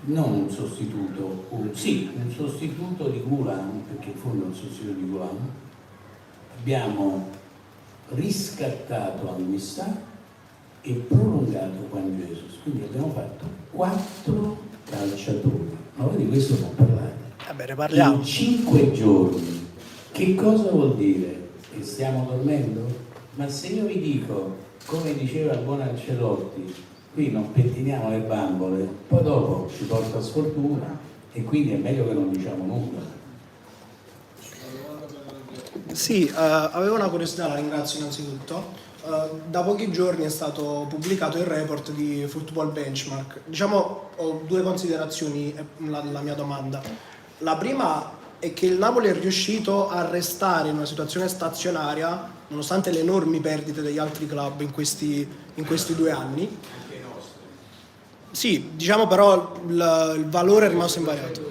non un sostituto, un sostituto di Gulam, perché in fondo è un sostituto di Gulam, abbiamo riscattato Al-Missà e prolungato Juan Jesus, quindi abbiamo fatto 4 calciatori, ma voi di questo non parlate. Ne parliamo. In 5 giorni, che cosa vuol dire? Che stiamo dormendo? Ma se io vi dico, come diceva il buon Ancelotti, qui non pettiniamo le bambole, poi dopo ci porta sfortuna e quindi è meglio che non diciamo nulla. Sì, avevo una curiosità, la ringrazio innanzitutto. Da pochi giorni è stato pubblicato il report di Football Benchmark. Diciamo, ho 2 considerazioni, la mia domanda. La prima è che il Napoli è riuscito a restare in una situazione stazionaria nonostante le enormi perdite degli altri club in questi 2 anni. Sì, diciamo però il valore è rimasto invariato.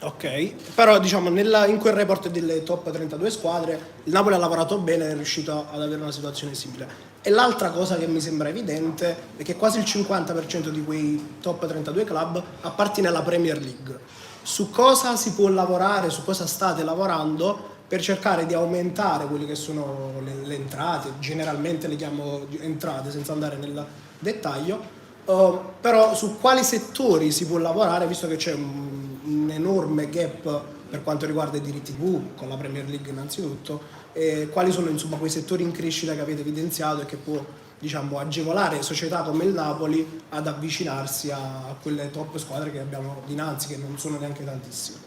Ok, però diciamo in quel report delle top 32 squadre il Napoli ha lavorato bene, è riuscito ad avere una situazione simile. E l'altra cosa che mi sembra evidente è che quasi il 50% di quei top 32 club appartiene alla Premier League. Su cosa si può lavorare, su cosa state lavorando per cercare di aumentare quelle che sono le entrate, generalmente le chiamo entrate senza andare nel dettaglio, però su quali settori si può lavorare, visto che c'è un enorme gap per quanto riguarda i diritti TV, con la Premier League innanzitutto, e quali sono insomma quei settori in crescita che avete evidenziato e che può, diciamo, agevolare società come il Napoli ad avvicinarsi a quelle top squadre che abbiamo dinanzi, che non sono neanche tantissime.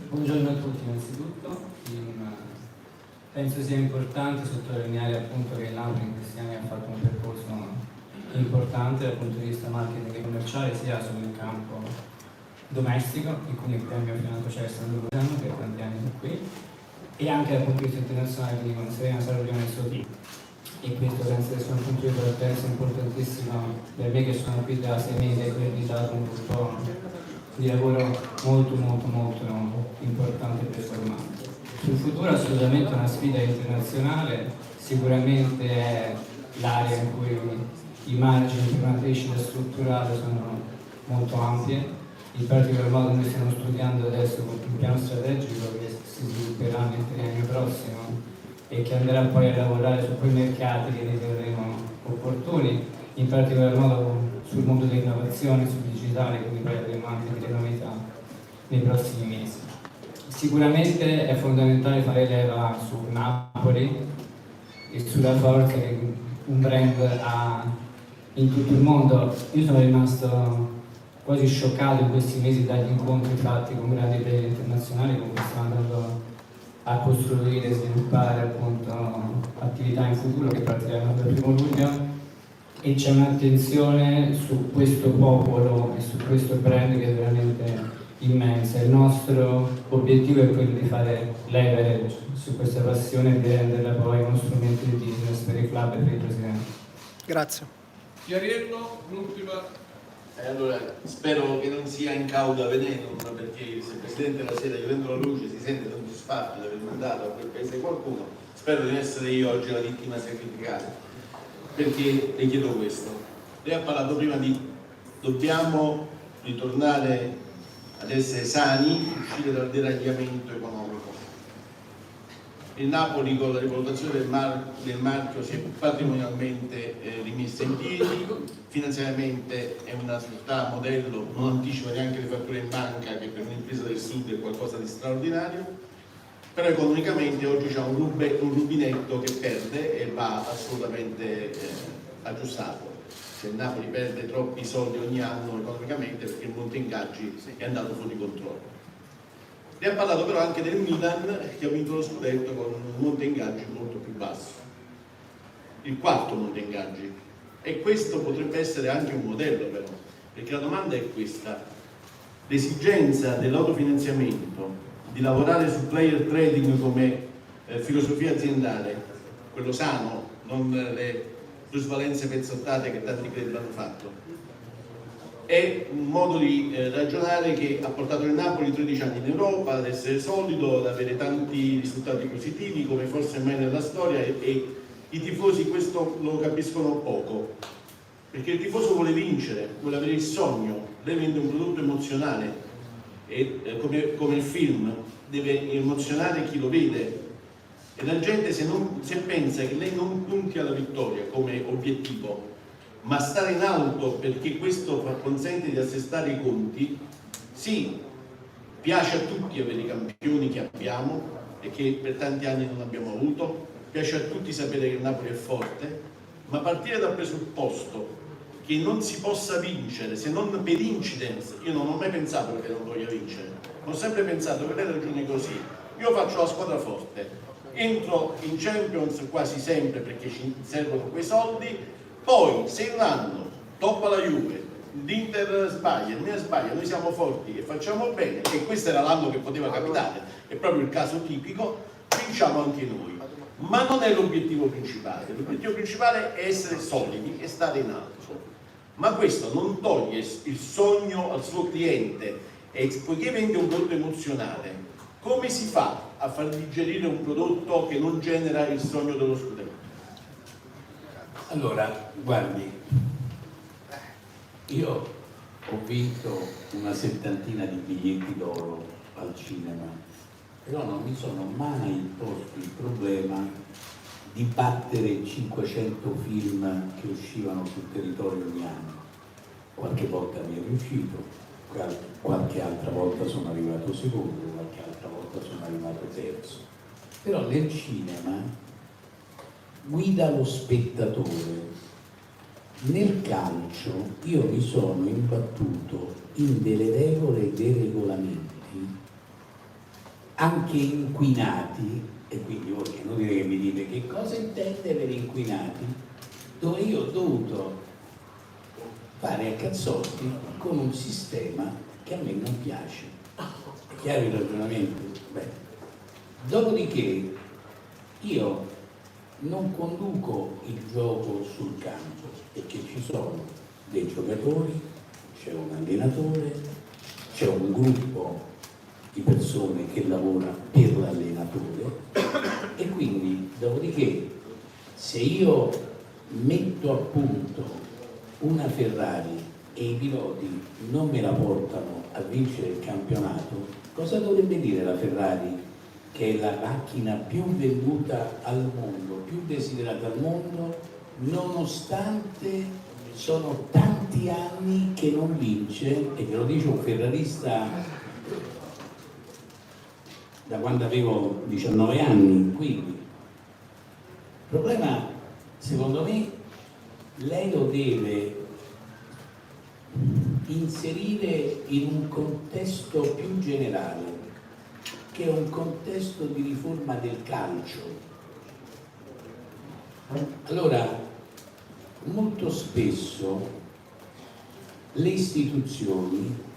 Buongiorno a tutti innanzitutto. Penso sia importante sottolineare appunto che il Napoli in questi anni ha fatto un percorso importante dal punto di vista marketing e commerciale, sia sul campo domestico, in cui il premio Fernando Cesta lo usiamo per tanti anni sono qui, e anche dal punto di vista internazionale, quindi con Serena Sarolione e il suo team. E questo penso che sia un punto di partenza importantissimo per me, che sono qui da 6 mesi e quindi già un gruppo di lavoro molto importante e performante. Sul futuro assolutamente una sfida internazionale, sicuramente è l'area in cui i margini per una crescita strutturale sono molto ampie, in particolar modo noi stiamo studiando adesso un piano strategico che si svilupperà nel triennio prossimo e che andrà poi a lavorare su quei mercati che riterremo opportuni, in particolar modo sul mondo dell'innovazione, sul digitale, quindi poi avremo anche delle novità nei prossimi mesi. Sicuramente è fondamentale fare leva su Napoli e sulla forza che un brand ha in tutto il mondo. Io sono rimasto quasi scioccato in questi mesi dagli incontri fatti con grandi player internazionali con cui stiamo andando a costruire e sviluppare appunto attività in futuro che partiranno dal 1° luglio, e c'è un'attenzione su questo popolo e su questo brand che è veramente immensa. Il nostro obiettivo è quello di fare leverage su questa passione e di renderla poi uno strumento di business per i club e per i presidenti. Grazie. Chiariello, l'ultima. Allora, spero che non sia in cauda venenum, perché se il Presidente la sera, chiudendo la luce, si sente soddisfatto di aver mandato a quel paese qualcuno, spero di non essere io oggi la vittima sacrificata. Perché le chiedo questo? Lei ha parlato prima di dobbiamo ritornare ad essere sani, uscire dal deragliamento economico. Il Napoli con la rivalutazione del marchio si è patrimonialmente rimessa in piedi, finanziariamente è una società modello, non anticipa neanche le fatture in banca, che per un'impresa del sud è qualcosa di straordinario, però economicamente oggi c'è un rubinetto che perde e va assolutamente aggiustato. Se il Napoli perde troppi soldi ogni anno economicamente perché il monte ingaggi è andato fuori controllo. Ne ha parlato però anche del Milan, che ha vinto lo scudetto con un monte ingaggi molto più basso, il 4º monte ingaggi, e questo potrebbe essere anche un modello però, perché la domanda è questa: l'esigenza dell'autofinanziamento, di lavorare su player trading come filosofia aziendale, quello sano, non le plusvalenze pezzottate che tanti club hanno fatto, è un modo di ragionare che ha portato il Napoli 13 anni in Europa ad essere solido, ad avere tanti risultati positivi come forse mai nella storia, e i tifosi questo lo capiscono poco, perché il tifoso vuole vincere, vuole avere il sogno. Lei vende un prodotto emozionale e come il film deve emozionare chi lo vede, e la gente se pensa che lei non punti alla vittoria come obiettivo, ma stare in alto perché questo consente di assestare i conti, sì, piace a tutti avere i campioni che abbiamo e che per tanti anni non abbiamo avuto, piace a tutti sapere che il Napoli è forte, ma partire dal presupposto che non si possa vincere se non per incidence. Io non ho mai pensato che non voglia vincere, ho sempre pensato per le ragioni così: io faccio la squadra forte, entro in Champions quasi sempre perché ci servono quei soldi, poi se un anno toppa la Juve, l'Inter sbaglia, il Milan sbaglia, noi siamo forti e facciamo bene, e questo era l'anno che poteva capitare, è proprio il caso tipico, vinciamo anche noi. Ma non è l'obiettivo principale, l'obiettivo principale è essere solidi e stare in alto. ma questo non toglie il sogno al suo cliente e poiché vende un prodotto emozionale, come si fa a far digerire un prodotto che non genera il sogno dello scudetto? Allora, guardi, io ho vinto una settantina di biglietti d'oro al cinema, però non mi sono mai posto il problema di battere 500 film che uscivano sul territorio ogni anno. Qualche volta mi è riuscito, qualche altra volta sono arrivato secondo, qualche altra volta sono arrivato terzo. Però nel cinema guida lo spettatore. Nel calcio io mi sono imbattuto in delle regole, dei regolamenti, anche inquinati, e quindi voi è inutile che mi dite che cosa intende per inquinati, dove io ho dovuto fare a cazzotti con un sistema che a me non piace. È chiaro il ragionamento? Beh. Dopodiché io non conduco il gioco sul campo, perché ci sono dei giocatori, c'è un allenatore, c'è un gruppo di persone che lavora per l'allenatore e quindi dopodiché se io metto a punto una Ferrari e i piloti non me la portano a vincere il campionato, cosa dovrebbe dire la Ferrari, che è la macchina più venduta al mondo, più desiderata al mondo, nonostante sono tanti anni che non vince, e ve lo dice un ferrarista da quando avevo 19 anni, quindi il problema secondo me lei lo deve inserire in un contesto più generale, che è un contesto di riforma del calcio. Allora, molto spesso le istituzioni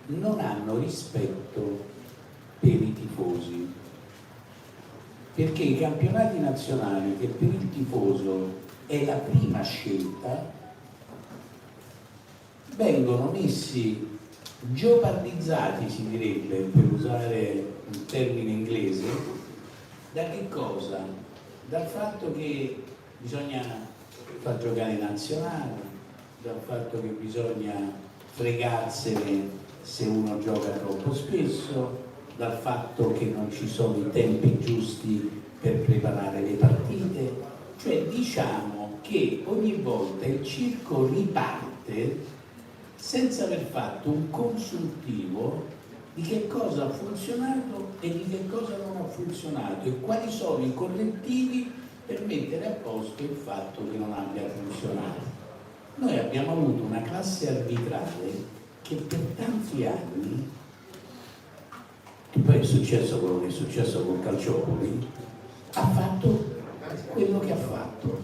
non hanno rispetto per i tifosi, perché i campionati nazionali, che per il tifoso è la prima scelta, vengono messi geopardizzati, si direbbe, per usare un termine inglese, da che cosa? Dal fatto che bisogna far giocare i nazionali, dal fatto che bisogna fregarsene se uno gioca troppo spesso, dal fatto che non ci sono i tempi giusti per preparare le partite, cioè diciamo che ogni volta il circo riparte senza aver fatto un consultivo di che cosa ha funzionato e di che cosa non ha funzionato e quali sono i correttivi per mettere a posto il fatto che non abbia funzionato. Noi abbiamo avuto una classe arbitrale che per tanti anni, e poi è successo quello che è successo con Calciopoli, ha fatto quello che ha fatto.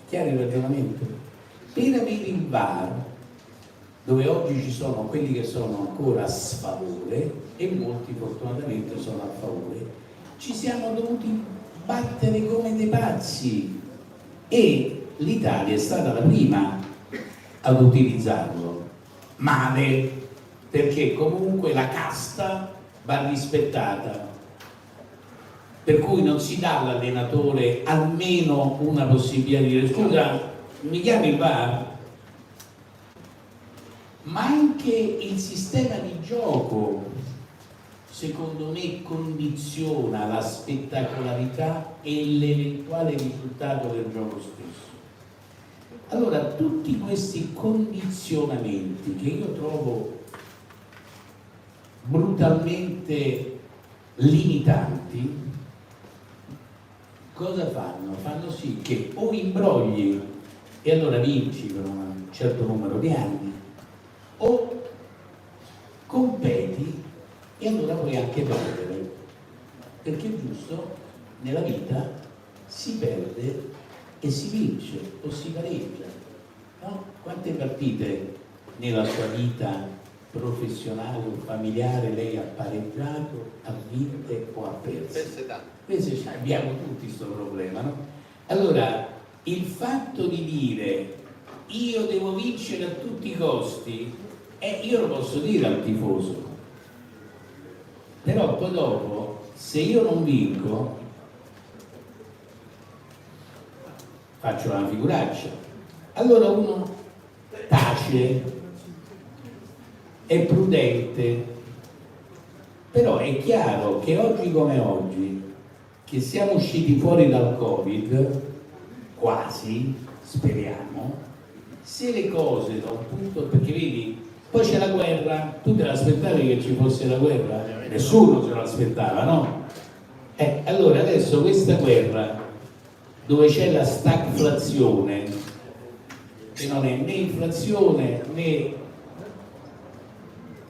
Chiaro il ragionamento? Per avere il VAR, dove oggi ci sono quelli che sono ancora a sfavore e molti fortunatamente sono a favore, ci siamo dovuti battere come dei pazzi e l'Italia è stata la prima ad utilizzarlo. Male, perché comunque la casta va rispettata, per cui non si dà all'allenatore almeno una possibilità di dire scusa, mi chiami il VAR? Ma anche il sistema di gioco secondo me condiziona la spettacolarità e l'eventuale risultato del gioco stesso. Allora, tutti questi condizionamenti che io trovo brutalmente limitanti, cosa fanno? Fanno sì che o imbrogli e allora vinci per un certo numero di anni, o competi e allora puoi anche perdere, perché è giusto, nella vita si perde e si vince o si pareggia, no? Quante partite nella sua vita professionale o familiare lei ha pareggiato, ha vinte o ha perso? Invece abbiamo tutti questo problema, no? Allora il fatto di dire io devo vincere a tutti i costi, io lo posso dire al tifoso, però poi dopo se io non vinco faccio una figuraccia. Allora uno tace, è prudente, però è chiaro che oggi come oggi, che siamo usciti fuori dal Covid, quasi, speriamo, se le cose da un punto, perché vedi, poi c'è la guerra, tu te l'aspettavi che ci fosse la guerra? Nessuno se lo aspettava, no? Allora adesso questa guerra, dove c'è la stagflazione, che non è né inflazione né...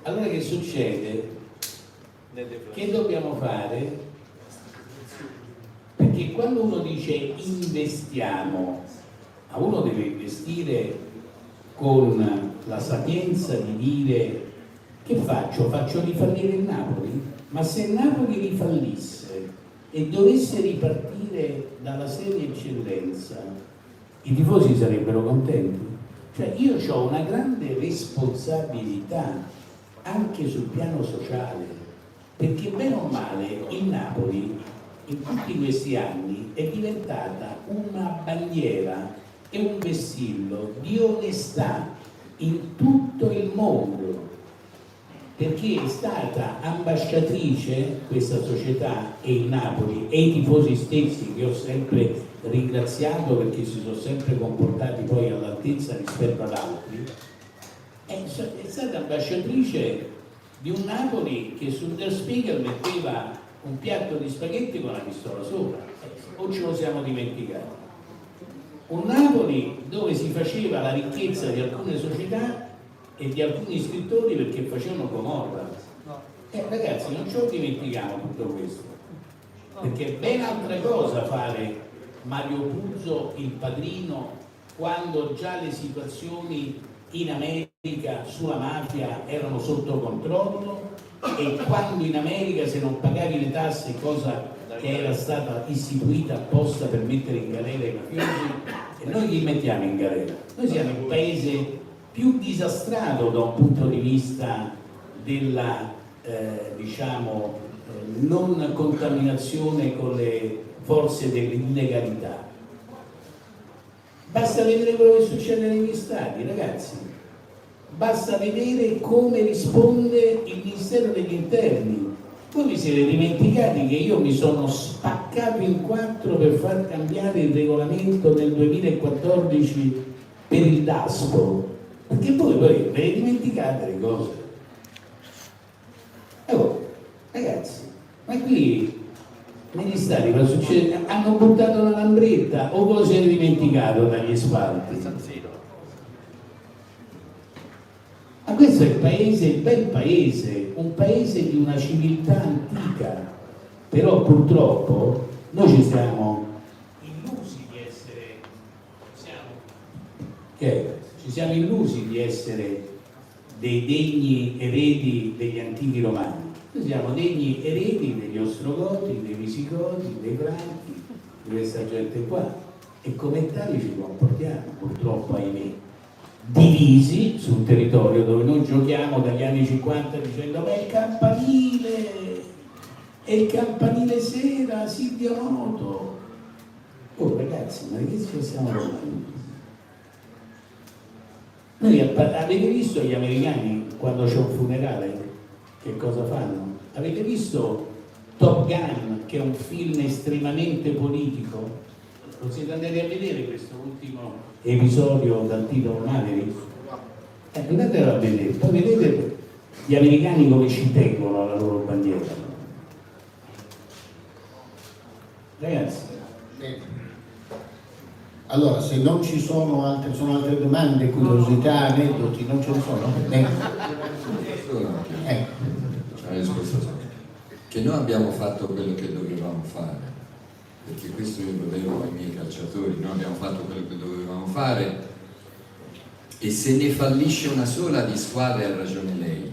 Allora che succede? Che dobbiamo fare? Perché quando uno dice investiamo, ma uno deve investire con la sapienza di dire che faccio? Faccio rifallire il Napoli? Ma se il Napoli rifallisse e dovesse ripartire dalla serie eccellenza, i tifosi sarebbero contenti? Cioè io ho una grande responsabilità anche sul piano sociale, perché bene o male il Napoli in tutti questi anni è diventata una bandiera e un vessillo di onestà in tutto il mondo, perché è stata ambasciatrice questa società e il Napoli e i tifosi stessi, che ho sempre ringraziato perché si sono sempre comportati poi all'altezza rispetto ad altri, è stata ambasciatrice di un Napoli che sul Der Spiegel metteva un piatto di spaghetti con una pistola sopra, o ce lo siamo dimenticati? Un Napoli dove si faceva la ricchezza di alcune società e di alcuni scrittori perché facevano comorra. Ragazzi, non ce lo dimentichiamo tutto questo, perché è ben altra cosa fare Mario Puzo il padrino quando già le situazioni in America sulla mafia erano sotto controllo e quando in America se non pagavi le tasse, cosa che era stata istituita apposta per mettere in galera i mafiosi, e noi li mettiamo in galera. Noi siamo il paese più disastrato da un punto di vista della non contaminazione con le forze dell'illegalità. Basta vedere quello che succede negli stati, ragazzi, basta vedere come risponde il Ministero degli Interni. Voi vi siete dimenticati che io mi sono spaccato in 4 per far cambiare il regolamento nel 2014 per il DASPO, perché voi ve le dimenticate le cose. Ragazzi, ma qui negli stati cosa succede? Hanno buttato una lambretta o voi siete dimenticato dagli spalti? Ma questo è il paese, il bel paese, un paese di una civiltà antica, però purtroppo noi ci siamo illusi di essere dei degni eredi degli antichi romani. Noi siamo degni eredi degli Ostrogoti, dei Visigoti, dei Franchi, di questa gente qua, e come tali ci comportiamo, purtroppo, ahimè, divisi su un territorio dove noi giochiamo dagli anni 50 dicendo beh, il campanile sera, Silvio Noto. Oh ragazzi, ma di che ci stiamo parlando? Noi avete visto gli americani quando c'è un funerale che cosa fanno? Avete visto Top Gun, che è un film estremamente politico? Lo siete andati a vedere questo ultimo episodio dal titolo Maverick? Andatelo a vedere, poi vedete gli americani come ci tengono alla loro bandiera. Ragazzi. Allora, se non ci sono altre domande, curiosità, aneddoti, non ce ne sono? Che noi abbiamo fatto quello che dovevamo fare, perché questo io lo devo ai miei calciatori, noi abbiamo fatto quello che dovevamo fare, e se ne fallisce una sola di squadre ha ragione lei,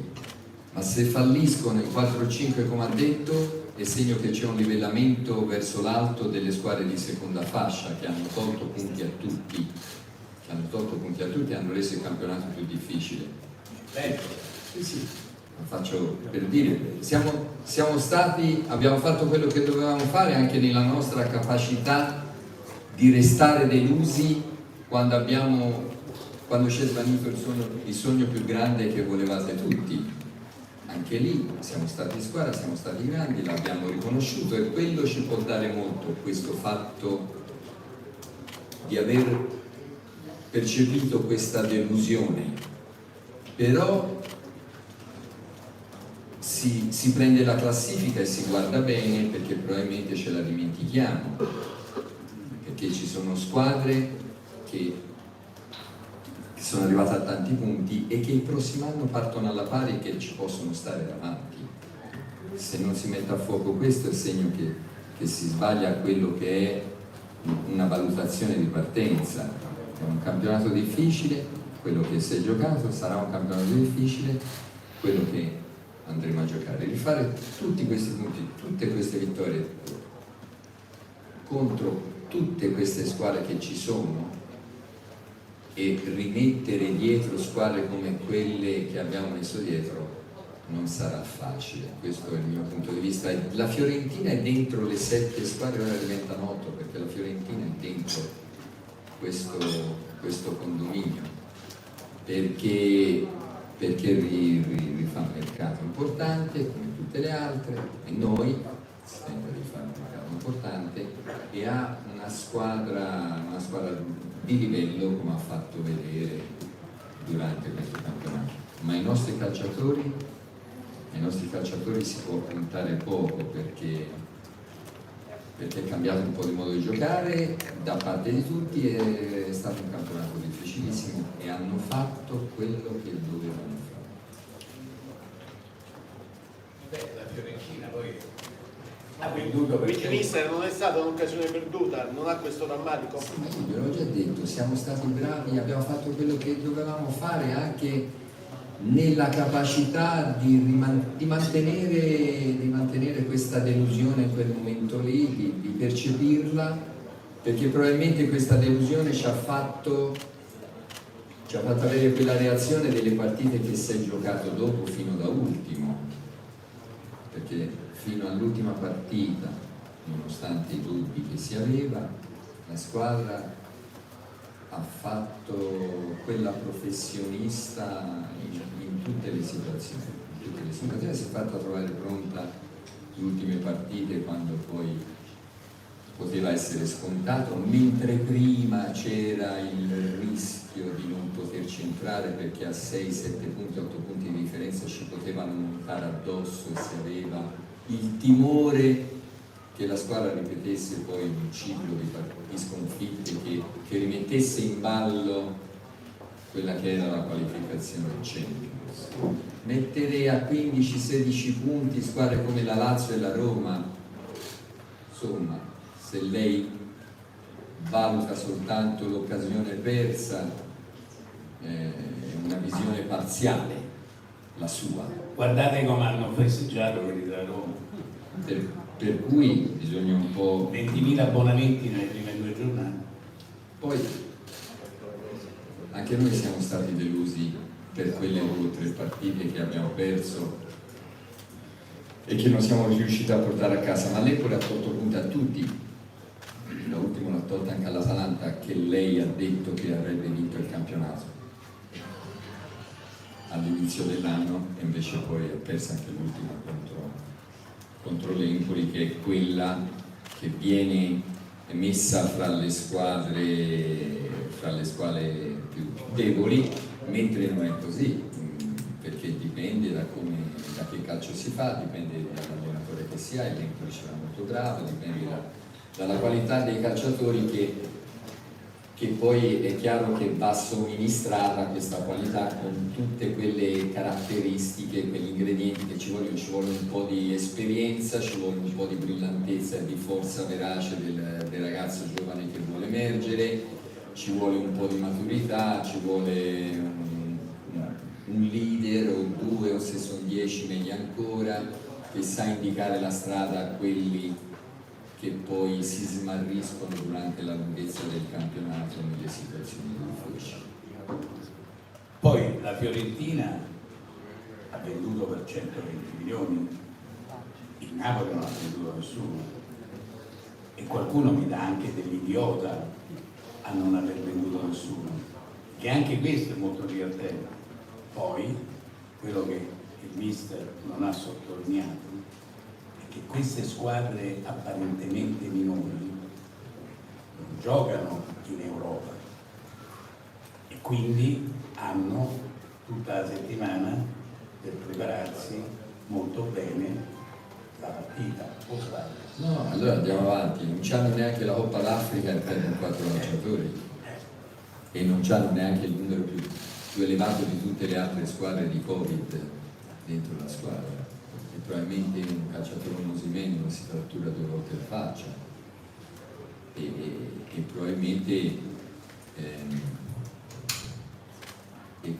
ma se falliscono in 4 o 5 come ha detto è segno che c'è un livellamento verso l'alto delle squadre di seconda fascia che hanno tolto punti a tutti, e hanno reso il campionato più difficile. Sì. Lo faccio per dire, abbiamo fatto quello che dovevamo fare anche nella nostra capacità di restare delusi quando c'è svanito il sogno più grande che volevate tutti. Anche lì siamo stati squadra, siamo stati grandi, l'abbiamo riconosciuto e quello ci può dare molto, questo fatto di aver percepito questa delusione. Però si prende la classifica e si guarda bene, perché probabilmente ce la dimentichiamo, perché ci sono squadre che sono arrivate a tanti punti e che il prossimo anno partono alla pari e che ci possono stare davanti. Se non si mette a fuoco questo è il segno che si sbaglia quello che è una valutazione di partenza. È un campionato difficile, quello che si è giocato sarà un campionato difficile, quello che andremo a giocare. Rifare tutti questi punti, tutte queste vittorie contro tutte queste squadre che ci sono e rimettere dietro squadre come quelle che abbiamo messo dietro non sarà facile. Questo è il mio punto di vista. La Fiorentina è dentro le 7 squadre, ora diventano 8 perché la Fiorentina è dentro questo condominio, perché rifà un mercato importante come tutte le altre e noi si tenta di fare un mercato importante e ha una squadra di livello, come ha fatto vedere durante questo campionato. Ma ai nostri calciatori si può puntare poco perché è cambiato un po' di modo di giocare da parte di tutti, è stato un campionato difficilissimo e hanno fatto quello che dovevano fare. La Fiorentina poi ha venduto per Mister, non è stata un'occasione perduta, non ha questo rammarico? Ve l'ho già detto, siamo stati bravi, abbiamo fatto quello che dovevamo fare anche nella capacità di mantenere questa delusione in quel momento lì, di percepirla, perché probabilmente questa delusione ci ha fatto avere quella reazione delle partite che si è giocato dopo fino da ultimo, perché fino all'ultima partita, nonostante i dubbi che si aveva, la squadra ha fatto quella professionista in tutte le situazioni. Si è fatta trovare pronta le ultime partite quando poi poteva essere scontato, mentre prima c'era il rischio di non poterci entrare perché a 6, 7 punti, 8 punti di differenza ci potevano montare addosso e si aveva il timore che la squadra ripetesse poi un ciclo di sconfitte che rimettesse in ballo quella che era la qualificazione Champions. Mettere a 15-16 punti squadre come la Lazio e la Roma, insomma, se lei valuta soltanto l'occasione persa, è una visione parziale la sua. Guardate come hanno festeggiato quelli della Roma. Per cui bisogna un po'... 20.000 abbonamenti nelle prime 2 giornate. Poi anche noi siamo stati delusi per quelle 2 o 3 partite che abbiamo perso e che non siamo riusciti a portare a casa, ma l'Empoli ha tolto punti a tutti. Da ultimo l'ha tolta anche all'Atalanta, che lei ha detto che avrebbe vinto il campionato all'inizio dell'anno e invece poi ha perso anche l'ultima contro l'Empoli, che è quella che viene messa fra le squadre più deboli, mentre non è così, perché dipende da che calcio si fa, dipende dall'allenatore che si ha, e l'Empoli ce l'ha molto bravo, dipende dalla qualità dei calciatori che poi è chiaro che va somministrata questa qualità con tutte quelle caratteristiche, quegli ingredienti che ci vuole un po' di esperienza, ci vuole un po' di brillantezza e di forza verace del ragazzo giovane che vuole emergere, ci vuole un po' di maturità, ci vuole un leader o due o se sono 10 meglio ancora, che sa indicare la strada a quelli che poi si smarriscono durante la lunghezza del campionato nelle situazioni difficili. Poi la Fiorentina ha venduto per 120 milioni, il Napoli non ha venduto nessuno e qualcuno mi dà anche dell'idiota a non aver venduto nessuno, che anche questo è molto divertente. Poi quello che il mister non ha sottolineato è che queste squadre apparentemente minori non giocano in Europa e quindi hanno tutta la settimana per prepararsi molto bene la partita. No, allora andiamo avanti, non c'hanno neanche la Coppa d'Africa e prendono 4 calciatori e non c'hanno neanche il numero più elevato di tutte le altre squadre di Covid dentro la squadra e probabilmente un calciatore come Osimhen non si frattura 2 volte la faccia e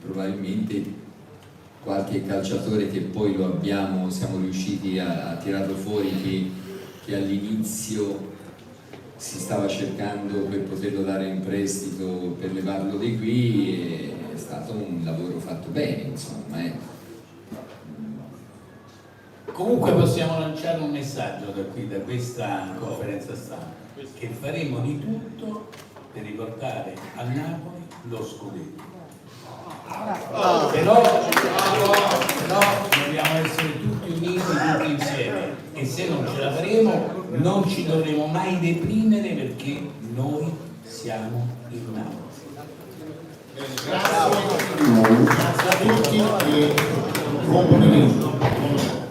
probabilmente qualche calciatore che poi siamo riusciti a tirarlo fuori che all'inizio si stava cercando per poterlo dare in prestito per levarlo di qui, è stato un lavoro fatto bene, insomma. Comunque possiamo lanciare un messaggio da qui, da questa conferenza stampa, che faremo di tutto per riportare a Napoli lo scudetto. Però dobbiamo essere tutti uniti, tutti insieme, e se non ce la faremo non ci dovremo mai deprimere perché noi siamo il Napoli. Grazie a tutti e buon pomeriggio.